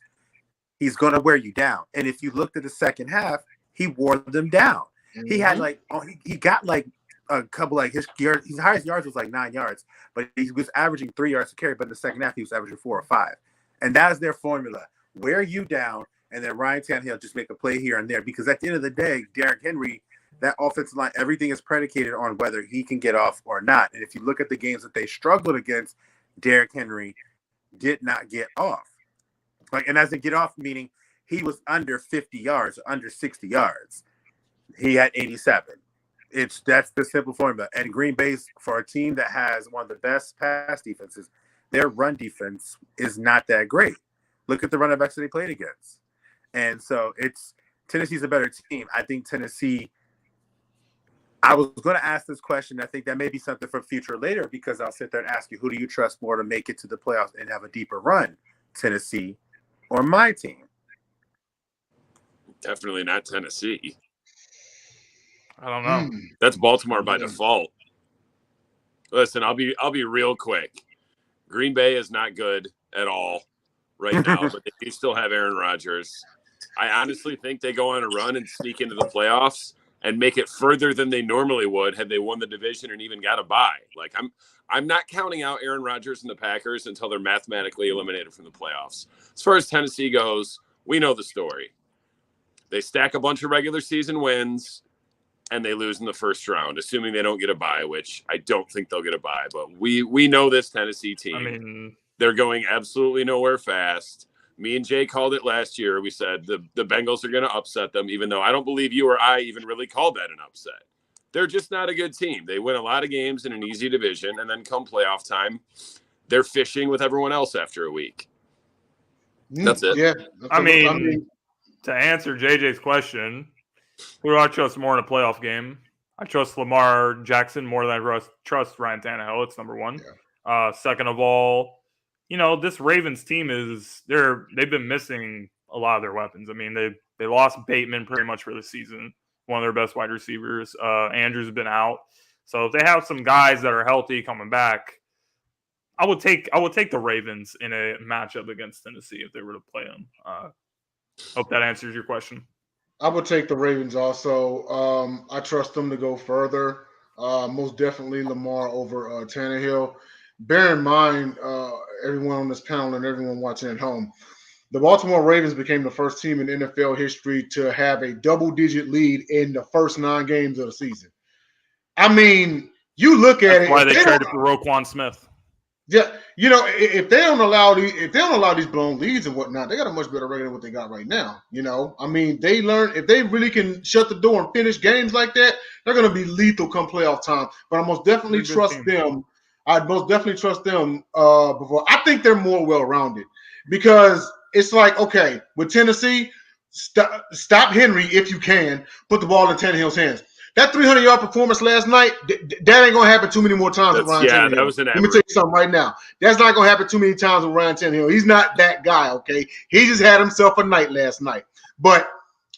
he's going to wear you down. And if you looked at the second half, he wore them down. Mm-hmm. He had he got like a couple, like his highest yards was like 9 yards, but he was averaging 3 yards to carry. But in the second half, he was averaging 4 or 5. And that is their formula. Wear you down. And then Ryan Tannehill just make a play here and there. Because at the end of the day, Derrick Henry, that offensive line, everything is predicated on whether he can get off or not. And if you look at the games that they struggled against, Derrick Henry did not get off. And as in get off, meaning he was under 50 yards, under 60 yards. He had 87. That's the simple formula. And Green Bay's, for a team that has one of the best pass defenses, their run defense is not that great. Look at the running backs that they played against. And so Tennessee's a better team. I think Tennessee, I was going to ask this question. I think that may be something for future later, because I'll sit there and ask you, who do you trust more to make it to the playoffs and have a deeper run, Tennessee or my team?
Definitely not Tennessee.
I don't know.
That's Baltimore by default. Listen, I'll be real quick. Green Bay is not good at all right now, but they do still have Aaron Rodgers. I honestly think they go on a run and sneak into the playoffs and make it further than they normally would had they won the division and even got a bye. Like I'm not counting out Aaron Rodgers and the Packers until they're mathematically eliminated from the playoffs. As far as Tennessee goes, we know the story. They stack a bunch of regular season wins and they lose in the first round, assuming they don't get a bye, which I don't think they'll get a bye. But we know this Tennessee team.
I mean,
they're going absolutely nowhere fast. Me and Jay called it last year. We said the Bengals are going to upset them, even though I don't believe you or I even really called that an upset. They're just not a good team. They win a lot of games in an easy division, and then come playoff time, they're fishing with everyone else after a week. That's it.
Yeah.
I mean, to answer JJ's question, who do I trust more in a playoff game? I trust Lamar Jackson more than I trust Ryan Tannehill. It's number one. Yeah. Second of all, this Ravens team they've been missing a lot of their weapons. I mean, they lost Bateman pretty much for the season, one of their best wide receivers. Andrews has been out. So if they have some guys that are healthy coming back, I would take the Ravens in a matchup against Tennessee if they were to play them. Hope that answers your question.
I would take the Ravens also. I trust them to go further. Most definitely Lamar over Tannehill. Bear in mind, everyone on this panel and everyone watching at home, the Baltimore Ravens became the first team in NFL history to have a double-digit lead in the first 9 games of the season. I mean, you look at
That's why they traded for Roquan Smith.
Yeah, if they don't allow these blown leads and whatnot, they got a much better record than what they got right now. I mean, they learn if they really can shut the door and finish games like that, they're going to be lethal come playoff time. But I most definitely trust them. I'd most definitely trust them before. I think they're more well-rounded because it's like, okay, with Tennessee, stop Henry if you can, put the ball in Tannehill's hands. That 300-yard performance last night, that ain't going to happen too many more times with Ryan Tannehill.
That was an average.
Let me tell you something right now. That's not going to happen too many times with Ryan Tannehill. He's not that guy, okay? He just had himself a night last night. But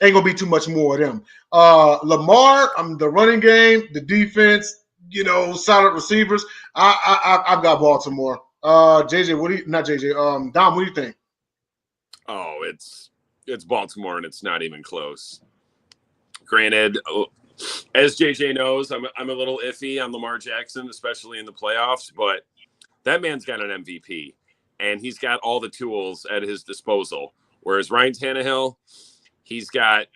ain't going to be too much more of them. Lamar, the running game, the defense, solid receivers. I've got Baltimore. JJ, Dom, what do you think?
Oh, it's Baltimore, and it's not even close. Granted, as JJ knows, I'm a little iffy on Lamar Jackson, especially in the playoffs, but that man's got an MVP, and he's got all the tools at his disposal. Whereas Ryan Tannehill, he's got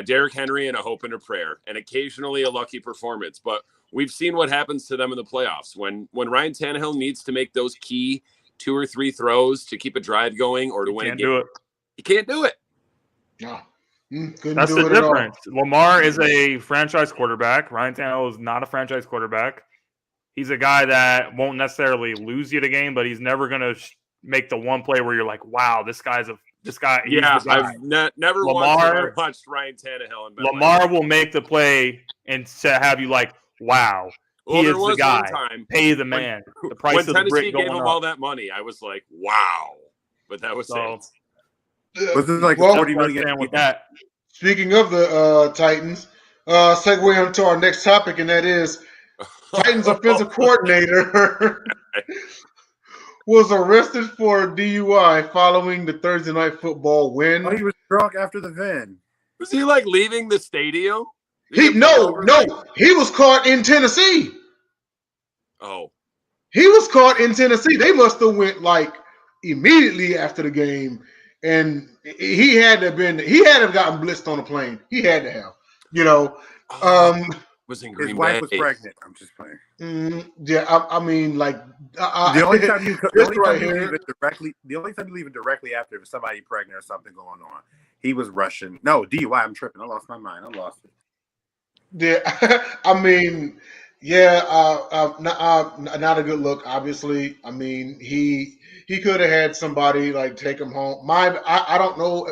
Derrick Henry and a hope and a prayer, and occasionally a lucky performance. But we've seen what happens to them in the playoffs. When Ryan Tannehill needs to make those key 2 or 3 throws to keep a drive going or to win a game, he can't do it.
No.
That's the difference. Lamar is a franchise quarterback. Ryan Tannehill is not a franchise quarterback. He's a guy that won't necessarily lose you the game, but he's never going to make the one play where you're like, wow, this guy.
Yeah, I've never watched Ryan Tannehill. And
Lamar will make the play and have you like, wow, he is the guy. Pay the man. The price of the brick
Tennessee
going
gave him
up.
all that money, I was like, wow. But that was it.
Was it like 40 million
with that?
Speaking of the Titans, segue into our next topic, and that is Titans offensive coordinator was arrested for DUI following the Thursday Night Football win.
Oh, he was drunk after the win.
Was he like leaving the stadium?
No. He was caught in Tennessee.
Oh.
He was caught in Tennessee. They must have went like immediately after the game, and he had to have gotten blitzed on a plane. He had to have,
was in Green
His
Bay.
wife was pregnant. I'm just playing.
Yeah, I mean, like
the only time you leave it directly after if somebody pregnant or something going on. He was rushing. No, DUI. I'm tripping. I lost my mind. I lost it.
Yeah, I mean, not a good look. Obviously, I mean, he could have had somebody like take him home. I don't know.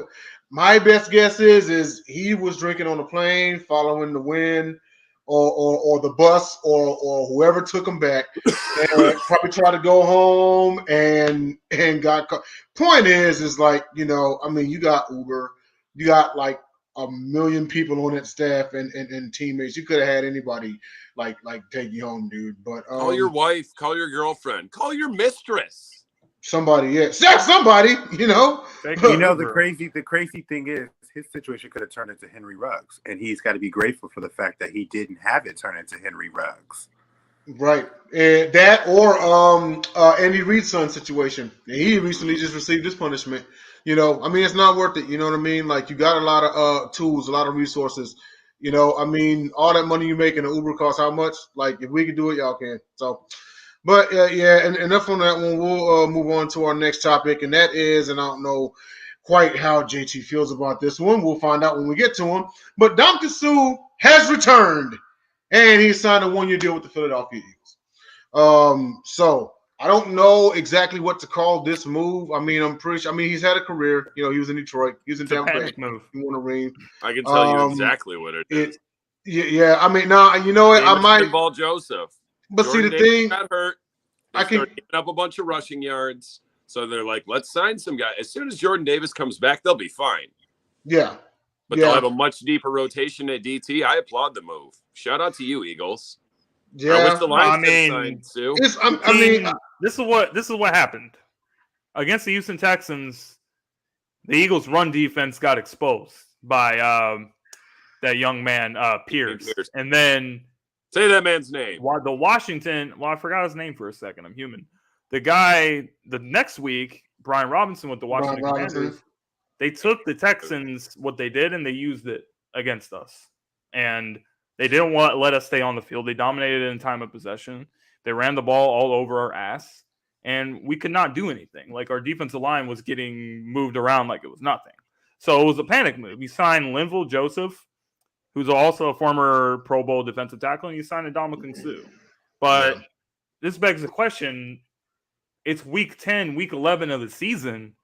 My best guess is he was drinking on the plane following the win. Or the bus or whoever took him back and probably tried to go home and got caught. Point is like, I mean, you got Uber, you got like a million people on that staff and teammates. You could have had anybody like take you home, dude. But
call your wife, call your girlfriend, call your mistress.
Somebody, somebody,
The crazy thing is his situation could have turned into Henry Ruggs, and he's got to be grateful for the fact that he didn't have it turn into Henry Ruggs.
Right. That or Andy Reid's son situation. He recently just received this punishment. I mean, it's not worth it. You know what I mean? Like, you got a lot of tools, a lot of resources. I mean, all that money you make in the Uber costs how much? Like, if we can do it, y'all can. So, but and enough on that one. We'll move on to our next topic, and that is, and I don't know quite how JT feels about this one. We'll find out when we get to him. But Ndamukong Suh has returned, and he signed a 1-year deal with the Philadelphia Eagles. So I don't know exactly what to call this move. I mean, I'm pretty sure. I mean, he's had a career. He was in Detroit. He was in Tampa Bay. He won a ring.
I can tell you exactly what it is.
Yeah. I mean, now you know what? I might
involve Joseph.
But
Jordan
see, the
Davis
thing
got hurt. They started giving up a bunch of rushing yards. So they're like, let's sign some guy. As soon as Jordan Davis comes back, they'll be fine.
Yeah.
But they'll have a much deeper rotation at DT. I applaud the move. Shout out to you, Eagles.
Yeah.
I wish the Lions signed Sue.
This is what happened. Against the Houston Texans, the Eagles' run defense got exposed by that young man, Pierce. And then
say that man's name.
I forgot his name for a second. I'm human. The guy, the next week, Brian Robinson with the Washington Commanders, they took the Texans, what they did, and they used it against us. And they didn't let us stay on the field. They dominated in time of possession. They ran the ball all over our ass, and we could not do anything. Like, our defensive line was getting moved around like it was nothing. So it was a panic move. You signed Linval Joseph, who's also a former Pro Bowl defensive tackle, and you signed Ndamukong Suh. But this begs the question, it's week 10, week 11 of the season,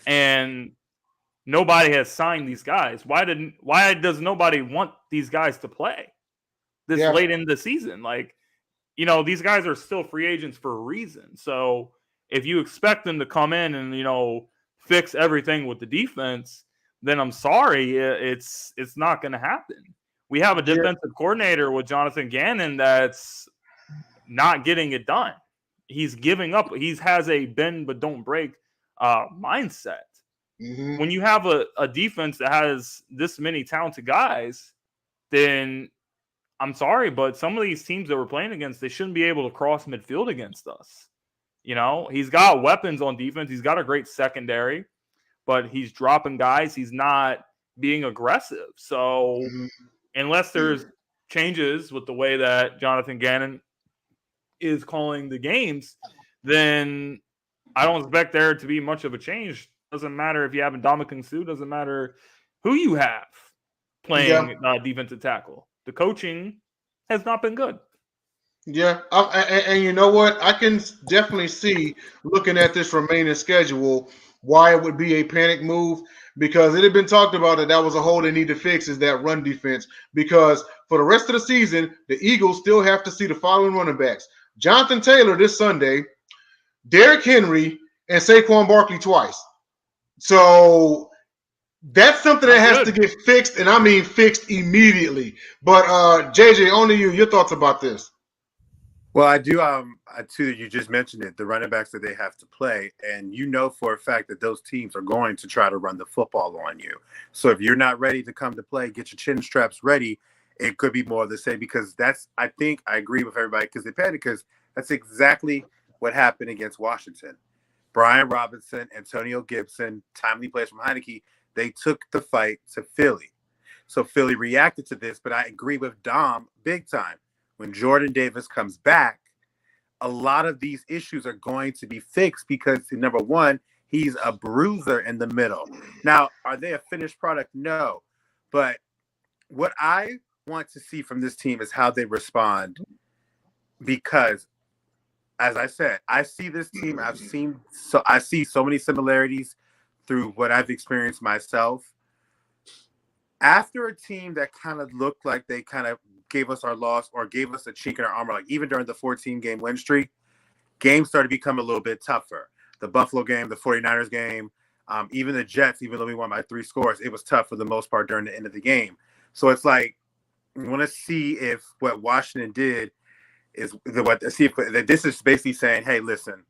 and nobody has signed these guys. Why does nobody want these guys to play this late in the season? Like, these guys are still free agents for a reason. So if you expect them to come in and, fix everything with the defense, then I'm sorry, it's not going to happen. We have a defensive coordinator with Jonathan Gannon that's not getting it done. He's giving up. He has a bend but don't break mindset. Mm-hmm. When you have a defense that has this many talented guys, then I'm sorry, but some of these teams that we're playing against, they shouldn't be able to cross midfield against us. You know, he's got weapons on defense. He's got a great secondary, but he's dropping guys. He's not being aggressive. So unless there's changes with the way that Jonathan Gannon is calling the games, then I don't expect there to be much of a change. Doesn't matter if you have Ndamukong Suh. Doesn't matter who you have playing defensive tackle. The coaching has not been good.
Yeah, and you know what? I can definitely see, looking at this remaining schedule, why it would be a panic move, because it had been talked about that was a hole they need to fix, is that run defense. Because for the rest of the season, the Eagles still have to see the following running backs: Jonathan Taylor this Sunday, Derrick Henry, and Saquon Barkley twice. So that's something that has to get fixed, and I mean fixed immediately. But JJ, only you. Your thoughts about this?
Well, I do. Too, you just mentioned it, the running backs that they have to play, and you know for a fact that those teams are going to try to run the football on you. So if you're not ready to come to play, get your chin straps ready. It could be more of the same, because I think I agree with everybody because that's exactly what happened against Washington. Brian Robinson, Antonio Gibson, timely plays from Heineke, they took the fight to Philly. So Philly reacted to this, but I agree with Dom big time. When Jordan Davis comes back, a lot of these issues are going to be fixed because, number one, he's a bruiser in the middle. Now, are they a finished product? No. But what I want to see from this team is how they respond, because, as I said, I see this team. I see so many similarities through what I've experienced myself. After a team that kind of looked like they kind of gave us our loss or gave us a chink in our armor, like even during the 14-game win streak, games started to become a little bit tougher. The Buffalo game, the 49ers game, even the Jets, even though we won by 3 scores, it was tough for the most part during the end of the game. So it's like, we want to see if what Washington did is this is basically saying, hey, listen,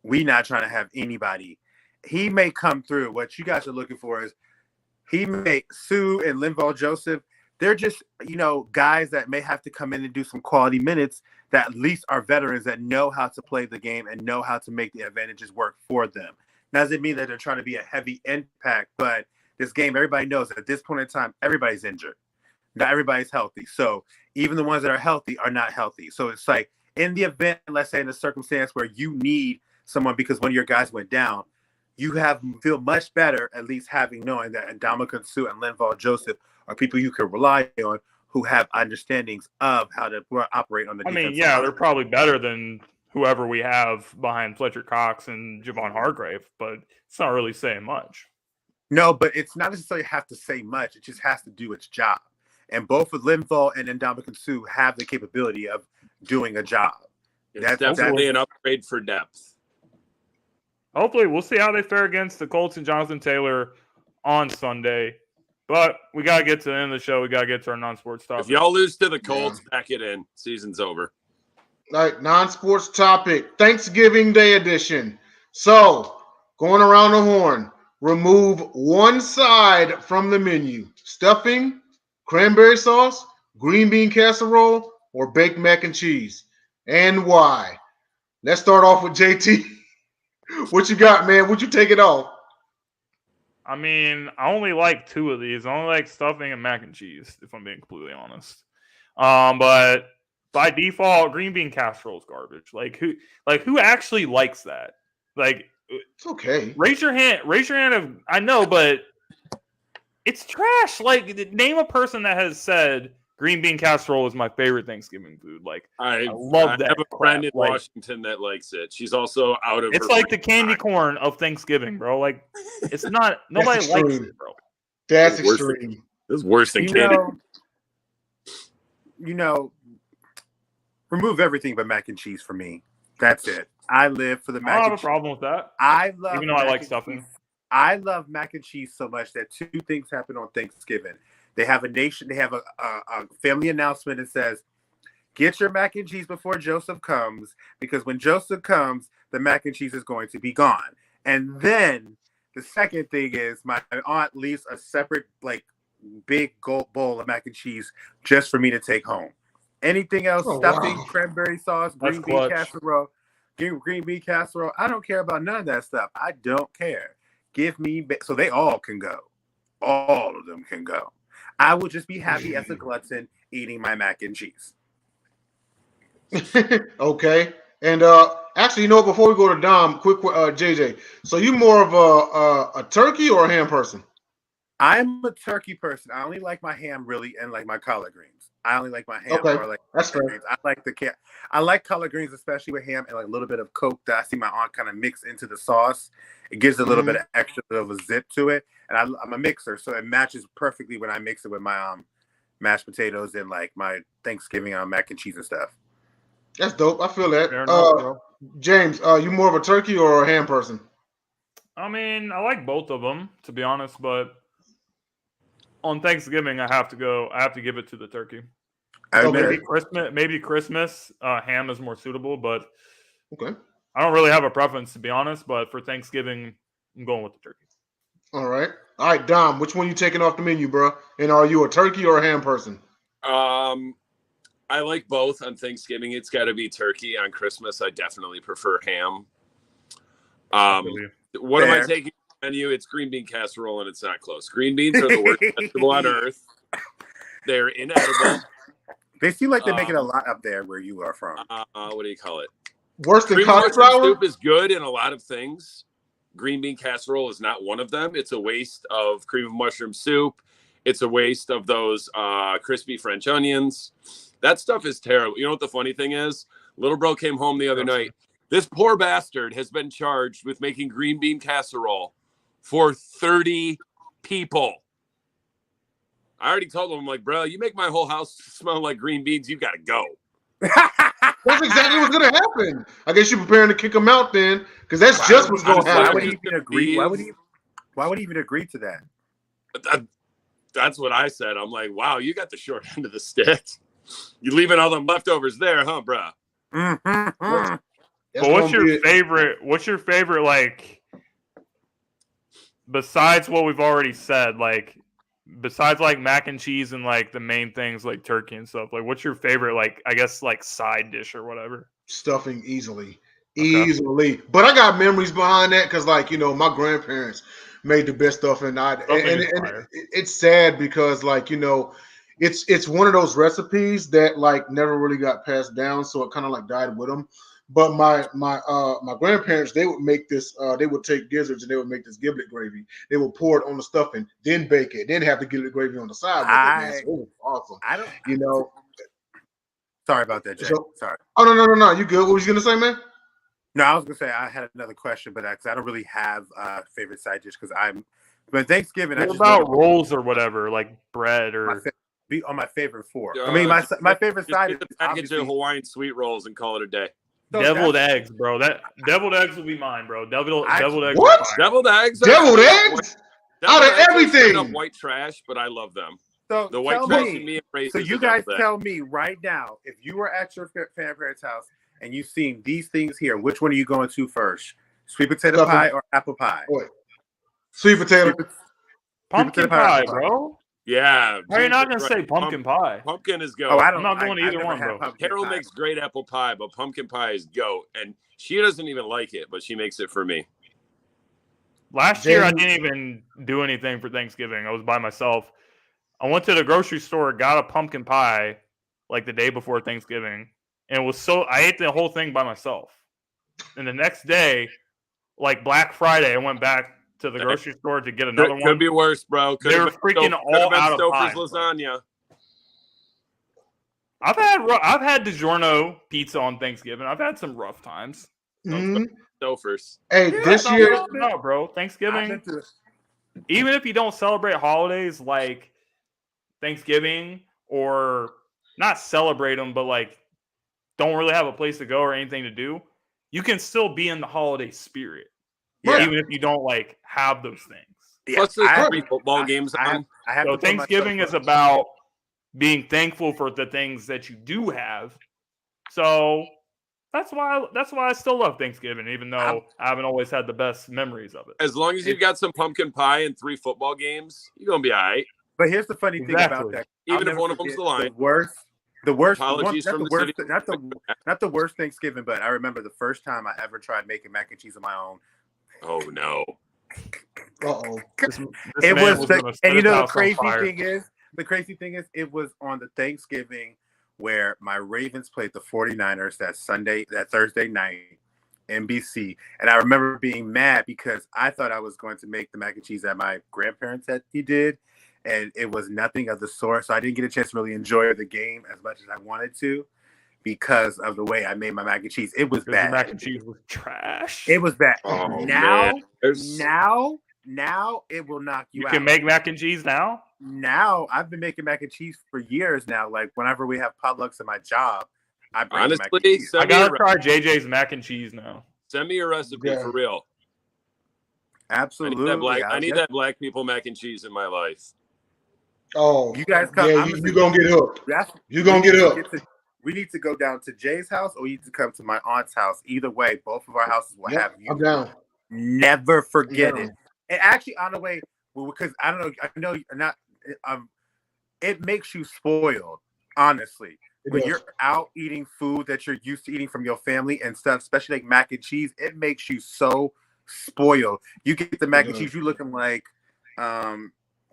we not trying to have anybody. He may come through. What you guys are looking for is he may Sue and Linval Joseph. They're just, guys that may have to come in and do some quality minutes that at least are veterans that know how to play the game and know how to make the advantages work for them. Doesn't mean that they're trying to be a heavy impact, but this game, everybody knows that at this point in time, everybody's injured. Not everybody's healthy. So even the ones that are healthy are not healthy. So it's like, in the event, let's say in a circumstance where you need someone because one of your guys went down, you feel much better at least knowing that Ndamukong Suh and Linval Joseph are people you can rely on who have understandings of how to operate on the defense. I mean,
yeah, they're probably better than whoever we have behind Fletcher Cox and Javon Hargrave, but it's not really saying much.
No, but it's not necessarily have to say much. It just has to do its job. And both of Linval and Ndamukong Suh have the capability of doing a job.
It's definitely an upgrade for depth.
Hopefully, we'll see how they fare against the Colts and Jonathan Taylor on Sunday. But we got to get to the end of the show. We got to get to our non-sports topic.
If y'all lose to the Colts, back it in. Season's over.
All right, non-sports topic, Thanksgiving Day edition. So, going around the horn, remove one side from the menu: stuffing, cranberry sauce, green bean casserole, or baked mac and cheese. And why? Let's start off with JT. What you got, man? Would you take it off?
I mean, I only like 2 of these. I only like stuffing and mac and cheese, if I'm being completely honest. But by default, green bean casserole is garbage. Who actually likes that?
It's okay.
Raise your hand. I know, but it's trash. Name a person that has said green bean casserole is my favorite Thanksgiving food. I love that.
I have a friend in Washington that likes it. She's also out of.
It's like the candy corn of Thanksgiving, bro. It's not. Nobody likes it, bro.
That's extreme.
It's worse than candy.
Remove everything but mac and cheese for me. That's it. I live for the mac and cheese.
I don't have a problem with that.
I love.
Even though I like stuffing.
I love mac and cheese so much that 2 things happen on Thanksgiving. They have a family announcement that says, get your mac and cheese before Joseph comes, because when Joseph comes, the mac and cheese is going to be gone. And then the second thing is my aunt leaves a separate big gold bowl of mac and cheese just for me to take home. Anything else, stuffing, cranberry sauce, green bean casserole, green bean casserole, I don't care about none of that stuff. I don't care. Give me, so they all can go. All of them can go. I will just be happy as a glutton eating my mac and cheese.
Okay. And actually, you know, before we go to Dom, quick, JJ. So you more of a turkey or a ham person?
I'm a turkey person. I only like my ham really and like my collard greens. I only like my ham or like
that's fair.
Greens. I like I like collard greens, especially with ham and like a little bit of Coke that I see my aunt kind of mix into the sauce. It gives a little bit of extra of a zip to it. And I'm a mixer, so it matches perfectly when I mix it with my mashed potatoes and like my Thanksgiving mac and cheese and stuff.
That's dope. I feel that. James, you more of a turkey or a ham person?
I mean, I like both of them, to be honest, but on Thanksgiving, I have to give it to the turkey. Maybe Christmas, ham is more suitable, but I don't really have a preference, to be honest, but for Thanksgiving, I'm going with the turkey.
All right, Dom, which one you taking off the menu, bro? And are you a turkey or a ham person?
I like both. On Thanksgiving, it's got to be turkey. On Christmas, I definitely prefer ham. What am I taking on the menu? It's green bean casserole, and it's not close. Green beans are the worst vegetable on earth. They're inedible.
They seem like they make it a lot up there where you are from.
What do you call it?
Worse than cauliflower?
Soup is good in a lot of things. Green bean casserole is not one of them. It's a waste of cream of mushroom soup. It's a waste of those crispy French onions. That stuff is terrible. You know what the funny thing is? Little bro came home the other night. This poor bastard has been charged with making green bean casserole for 30 people. I already told him, I'm like, bro, you make my whole house smell like green beans. You got to go.
That's exactly what's going to happen. I guess you're preparing to kick him out then, because that's just what's going to happen.
Why would he even agree? Why would he even agree to that?
That's what I said. I'm like, wow, you got the short end of the stick. You leaving all them leftovers there, huh, bro?
But what's your favorite? What's your favorite, like, besides what we've already said, like, besides like mac and cheese and like the main things like turkey and stuff, like what's your favorite, like, I guess, like side dish or whatever?
Stuffing easily. But I got memories behind that because, like, you know, my grandparents made the best stuff, and it's sad because, like, you know, it's one of those recipes that like never really got passed down, so it kind of like died with them. But my grandparents, they would make this. They would take gizzards and they would make this giblet gravy. They would pour it on the stuffing, then bake it, then have the giblet gravy on the side. So it was awesome. You know.
Sorry about that, Jay. Sorry.
Oh no. You good? What was you gonna say, man?
No, I was gonna say I had another question, but I don't really have a favorite side dish because But Thanksgiving,
what about rolls or whatever, like bread or
be on my favorite four. I mean, my favorite side is
package of Hawaiian sweet rolls and call it a day.
So deviled eggs, bro. That deviled eggs will be mine, bro. Deviled eggs.
What?
Deviled eggs?
Deviled eggs? Out of everything.
White trash, but I love them.
So
the white trash in me embraces.
So you guys tell me right now, if you were at your parents' house and you've seen these things here, which one are you going to first? Sweet potato pie or apple pie?
Sweet potato.
Pumpkin pie, bro.
Yeah.
How are you not going to say pumpkin pie?
Pumpkin is goat.
Oh,
I'm not going to either one, bro.
Carol makes great apple pie, but pumpkin pie is goat. And she doesn't even like it, but she makes it for me.
Last year, I didn't even do anything for Thanksgiving. I was by myself. I went to the grocery store, got a pumpkin pie like the day before Thanksgiving. And it was I ate the whole thing by myself. And the next day, like Black Friday, I went back to the grocery store to get another one.
Could be worse, bro.
They were freaking all out of pie.
Lasagna.
I've had DiGiorno pizza on Thanksgiving. I've had some rough times.
Stouffer's.
Hey, this year,
no, bro. Thanksgiving. Even if you don't celebrate holidays like Thanksgiving, or not celebrate them, but like don't really have a place to go or anything to do, you can still be in the holiday spirit. Yeah. Even if you don't like have those things.
Yeah. Plus, there's 3 football games on.
So Thanksgiving is about being thankful for the things that you do have. So that's why I still love Thanksgiving, even though I haven't always had the best memories of it.
As long as you've got some pumpkin pie and 3 football games, you're gonna be all right.
But here's the funny thing about
Exactly.
that.
Even
I'll
if
never
one of them's
forget
the line.
The worst.
Apologies
Not
from
the
the
worst.
city.
Not the worst Thanksgiving, but I remember the first time I ever tried making mac and cheese on my own.
Oh no!
Uh-oh.
This
It
man
was
gonna set
and you
his
know
house on fire.
the crazy thing is, it was on the Thanksgiving where my Ravens played the 49ers that Thursday night, NBC. And I remember being mad because I thought I was going to make the mac and cheese that my grandparents said he did. And it was nothing of the sort. So I didn't get a chance to really enjoy the game as much as I wanted to because of the way I made my mac and cheese. It was
Because the
bad.
mac and cheese was trash.
It was bad.
Oh,
now,
man.
now it will knock you out.
You can make mac and cheese now?
Now I've been making mac and cheese for years now. Like whenever we have potlucks at my job, I bring mac and
Honestly,
cheese.
I gotta try JJ's mac and cheese now.
send me a recipe
Yeah.
for real.
Absolutely.
I need that black people mac and cheese in my life.
Oh,
You guys come.
yeah, you're going to get hooked. You're going to get hooked.
We need to go down to Jay's house, or you need to come to my aunt's house. Either way, both of our houses will have you.
I'm down.
Never forget
Yeah.
it. And actually, on the way, because I don't know, I know you're not. It makes you spoiled, honestly. When you're out eating food that you're used to eating from your family and stuff, especially like mac and cheese, it makes you so spoiled. You get the mac and cheese, you looking like,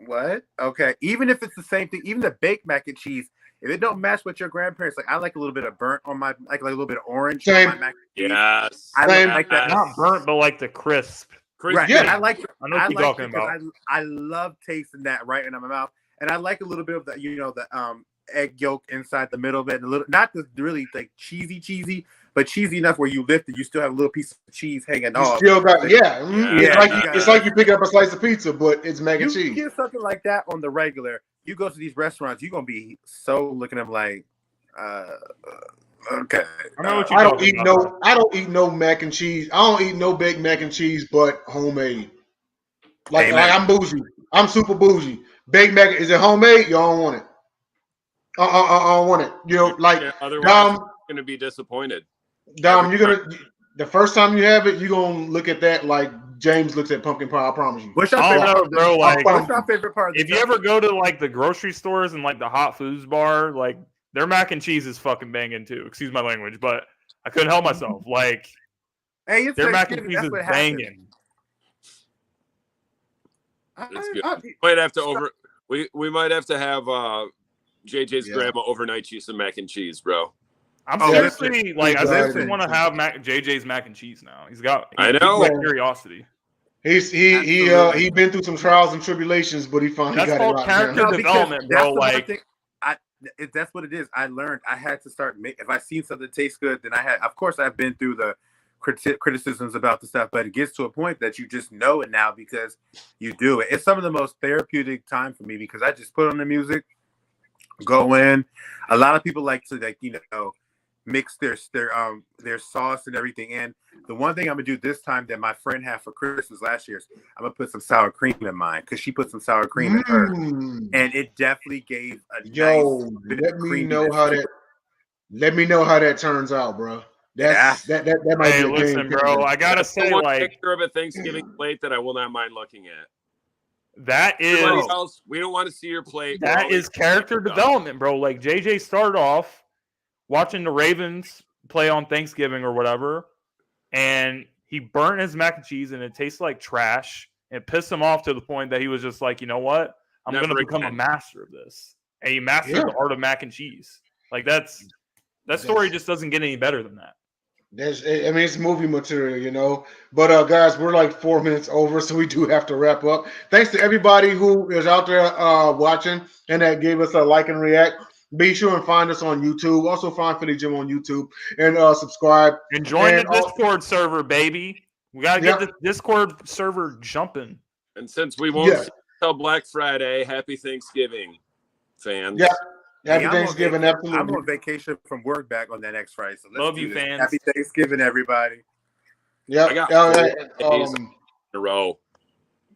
what? Okay. Even if it's the same thing, even the baked mac and cheese, if it don't match what your grandparents like, I like a little bit of burnt on my, like a little bit of orange on my mac and cheese.
Yes.
I like that.
Not burnt, but like the crisp.
Right.
Yeah.
And I like.
I know what you're talking about.
I love tasting that right in my mouth, and I like a little bit of the, the egg yolk inside the middle of it, and a little, not the really like cheesy, but cheesy enough where you lift it, you still have a little piece of cheese hanging off.
Still got,
yeah.
It's like you pick up a slice of pizza, but it's mac and cheese.
You get something like that on the regular. You go to these restaurants, you're gonna be so looking at them like, okay.
I don't eat no mac and cheese. I don't eat no baked mac and cheese, but homemade. Like I'm bougie. I'm super bougie. Baked mac, is it homemade? You don't want it. I don't want it.
Otherwise,
Dom,
you're gonna be disappointed.
Dom, the first time you have it, you're gonna look at that like James looks at pumpkin pie. I promise you.
What's your favorite,
bro? Like,
what's your favorite part?
If you ever go to like the grocery stores and like the hot foods bar, like their mac and cheese is fucking banging too. Excuse my language, but I couldn't help myself. Like, their mac and cheese is banging.
It's good. Might have to we might have to have JJ's grandma overnight you some mac and cheese, bro.
I'm seriously like, I seriously want to have JJ's mac and cheese now. He's got curiosity.
He been through some trials and tribulations, but he finally got it. That's called
character development, bro. Like,
that's what it is. I learned I had to start if I seen something taste good, then of course I've been through the criticisms about the stuff, but it gets to a point that you just know it now because you do it. It's some of the most therapeutic time for me because I just put on the music, go in. A lot of people like to mix their sauce and everything in. The one thing I'm gonna do this time that my friend had for Christmas last year is I'm gonna put some sour cream in mine because she put some sour cream in her, and it definitely gave a nice bit of creaminess.
Let me know how that turns out, bro. That might be a
listen, bro. I gotta say, like,
picture of a Thanksgiving plate that I will not mind looking at.
That is.
Else, we don't want to see your plate.
That is character development, bro. Like JJ started off watching the Ravens play on Thanksgiving or whatever, and he burnt his mac and cheese, and it tasted like trash. It pissed him off to the point that he was just like, you know what? I'm going to become a master of this. And he mastered the art of mac and cheese. Like that story just doesn't get any better than that.
It's movie material, But guys, we're like 4 minutes over, so we do have to wrap up. Thanks to everybody who is out there watching and that gave us a like and react. Be sure and find us on YouTube. Also find Philly Jim on YouTube and subscribe.
And join the Discord server, baby. We gotta get the Discord server jumping.
And since we won't see until Black Friday, happy Thanksgiving, fans.
Yeah. Happy Thanksgiving, absolutely.
I'm on vacation from work back on that next Friday. So
love you, fans.
Happy Thanksgiving, everybody.
Yeah.
I got 4 days in a row.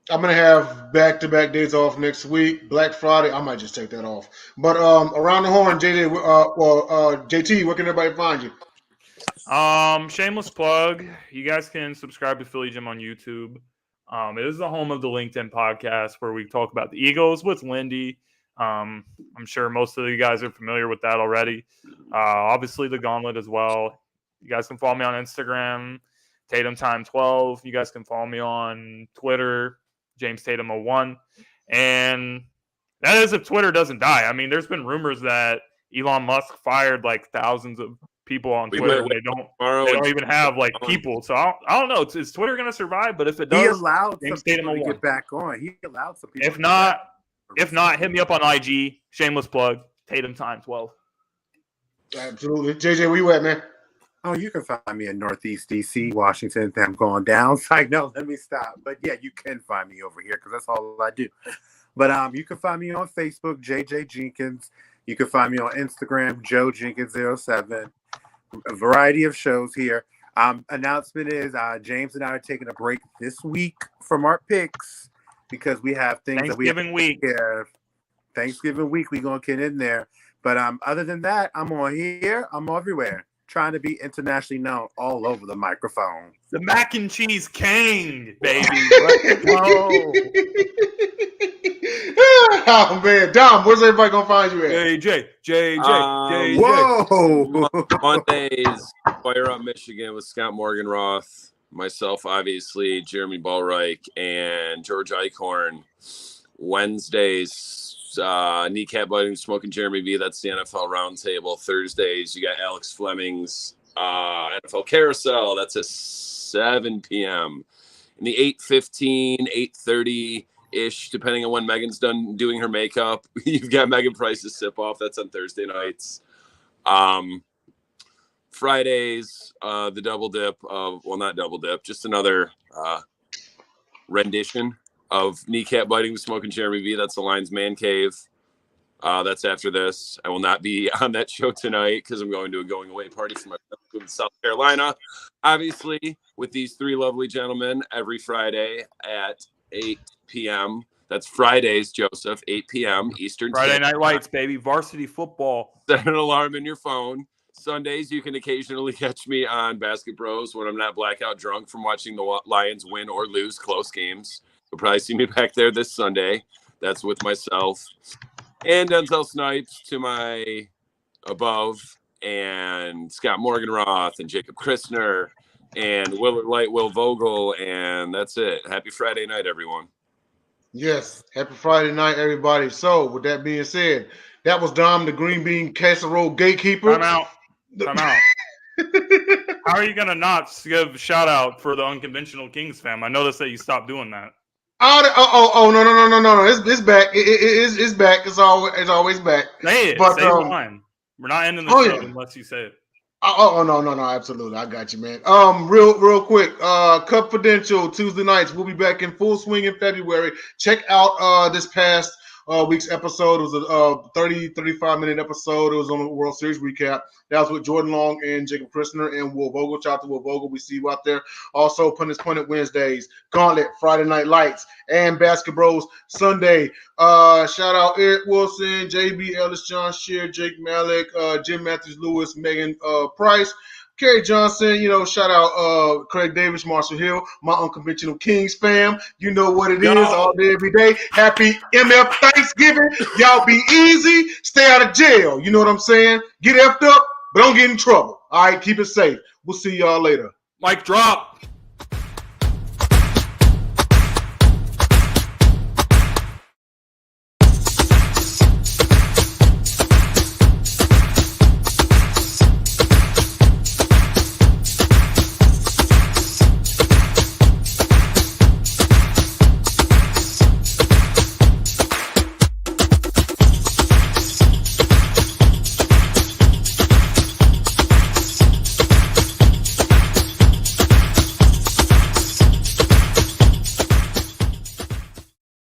I'm gonna have back-to-back days off next week. Black Friday, I might just take that off. But around the horn, JT, where can everybody find you?
Shameless plug. You guys can subscribe to Philly Jim on YouTube. It is the home of the LinkedIn podcast where we talk about the Eagles with Lindy. I'm sure most of you guys are familiar with that already. Obviously, the Gauntlet as well. You guys can follow me on Instagram, TatumTime12. You guys can follow me on Twitter, JamesTatum01. And that is if Twitter doesn't die. I mean, there's been rumors that Elon Musk fired like thousands of people on Twitter. They don't even have like people. So I don't know. Is Twitter going to survive? But if it does,
he allowed
James
some people to
Tatum
get back on. He allowed some people.
If not, hit me up on IG. Shameless plug. TatumTime12.
Absolutely. JJ, where you at, man?
Oh, you can find me in Northeast DC, Washington. I'm going down. So I know, let me stop. But yeah, you can find me over here because that's all I do. But you can find me on Facebook, JJ Jenkins. You can find me on Instagram, Joe Jenkins07. A variety of shows here. Announcement is James and I are taking a break this week from our picks because we have things that we have
week.
Thanksgiving week, we're going to get in there. But other than that, I'm on here. I'm everywhere. Trying to be internationally known all over the microphone.
The mac and cheese king, baby. Let's go.
Oh, man. Dom, where's everybody going to find you at?
JJ.
Whoa.
Mondays, Fire Up Michigan with Scott Morganroth. Myself, obviously, Jeremy Ballreich, and George Eichhorn. Wednesdays, Kneecap Biting, Smoking Jeremy V. That's the NFL Roundtable. Thursdays, you got Alex Fleming's NFL Carousel. That's at 7 p.m. In the 8:15, 8:30-ish, depending on when Megan's done doing her makeup, you've got Megan Price's Sip Off. That's on Thursday nights. Fridays, the Double Dip of, well, not Double Dip, just another rendition of Kneecap Biting, Smoking Jeremy V. That's the Lions Man Cave. That's after this. I will not be on that show tonight because I'm going to a going away party for my in South Carolina. Obviously, with these three lovely gentlemen every Friday at 8 p.m. That's Fridays, Joseph, 8 p.m. Eastern
Friday
Time.
Night Lights, baby. Varsity football.
Set an alarm in your phone. Sundays, you can occasionally catch me on Basket Bros when I'm not blackout drunk from watching the Lions win or lose close games. You'll probably see me back there this Sunday. That's with myself and Denzel Snipes to my above, and Scott Morganroth and Jacob Christner and Will Vogel, and that's it. Happy Friday night, everyone.
Yes, happy Friday night, everybody. So, with that being said, that was Dom, the Green Bean Casserole Gatekeeper.
Time out. How are you going to not give a shout out for the Unconventional Kings fam? I noticed that you stopped doing that.
No. It's back. It's back. It's always back.
Say it.
But,
say the line. We're not ending the show unless you say it.
No, absolutely. I got you, man. Real quick. Confidential Tuesday nights. We'll be back in full swing in February. Check out this past week's episode. It was a 35-minute episode. It was on the World Series recap. That was with Jordan Long and Jacob Christner and Will Vogel. Shout out to Will Vogel. We see you out there. Also, Pundits Punted Wednesdays, Gauntlet, Friday Night Lights, and Basket Bros Sunday. Shout out Eric Wilson, JB Ellis, John Shear, Jake Malik, Jim Matthews Lewis, Megan Price, Kerry Johnson, shout out Craig Davis, Marshall Hill, my Unconventional Kings fam. You know what it is all day, every day. Happy MF Thanksgiving. Y'all be easy. Stay out of jail. You know what I'm saying? Get effed up, but don't get in trouble. All right, keep it safe. We'll see y'all later.
Mic drop.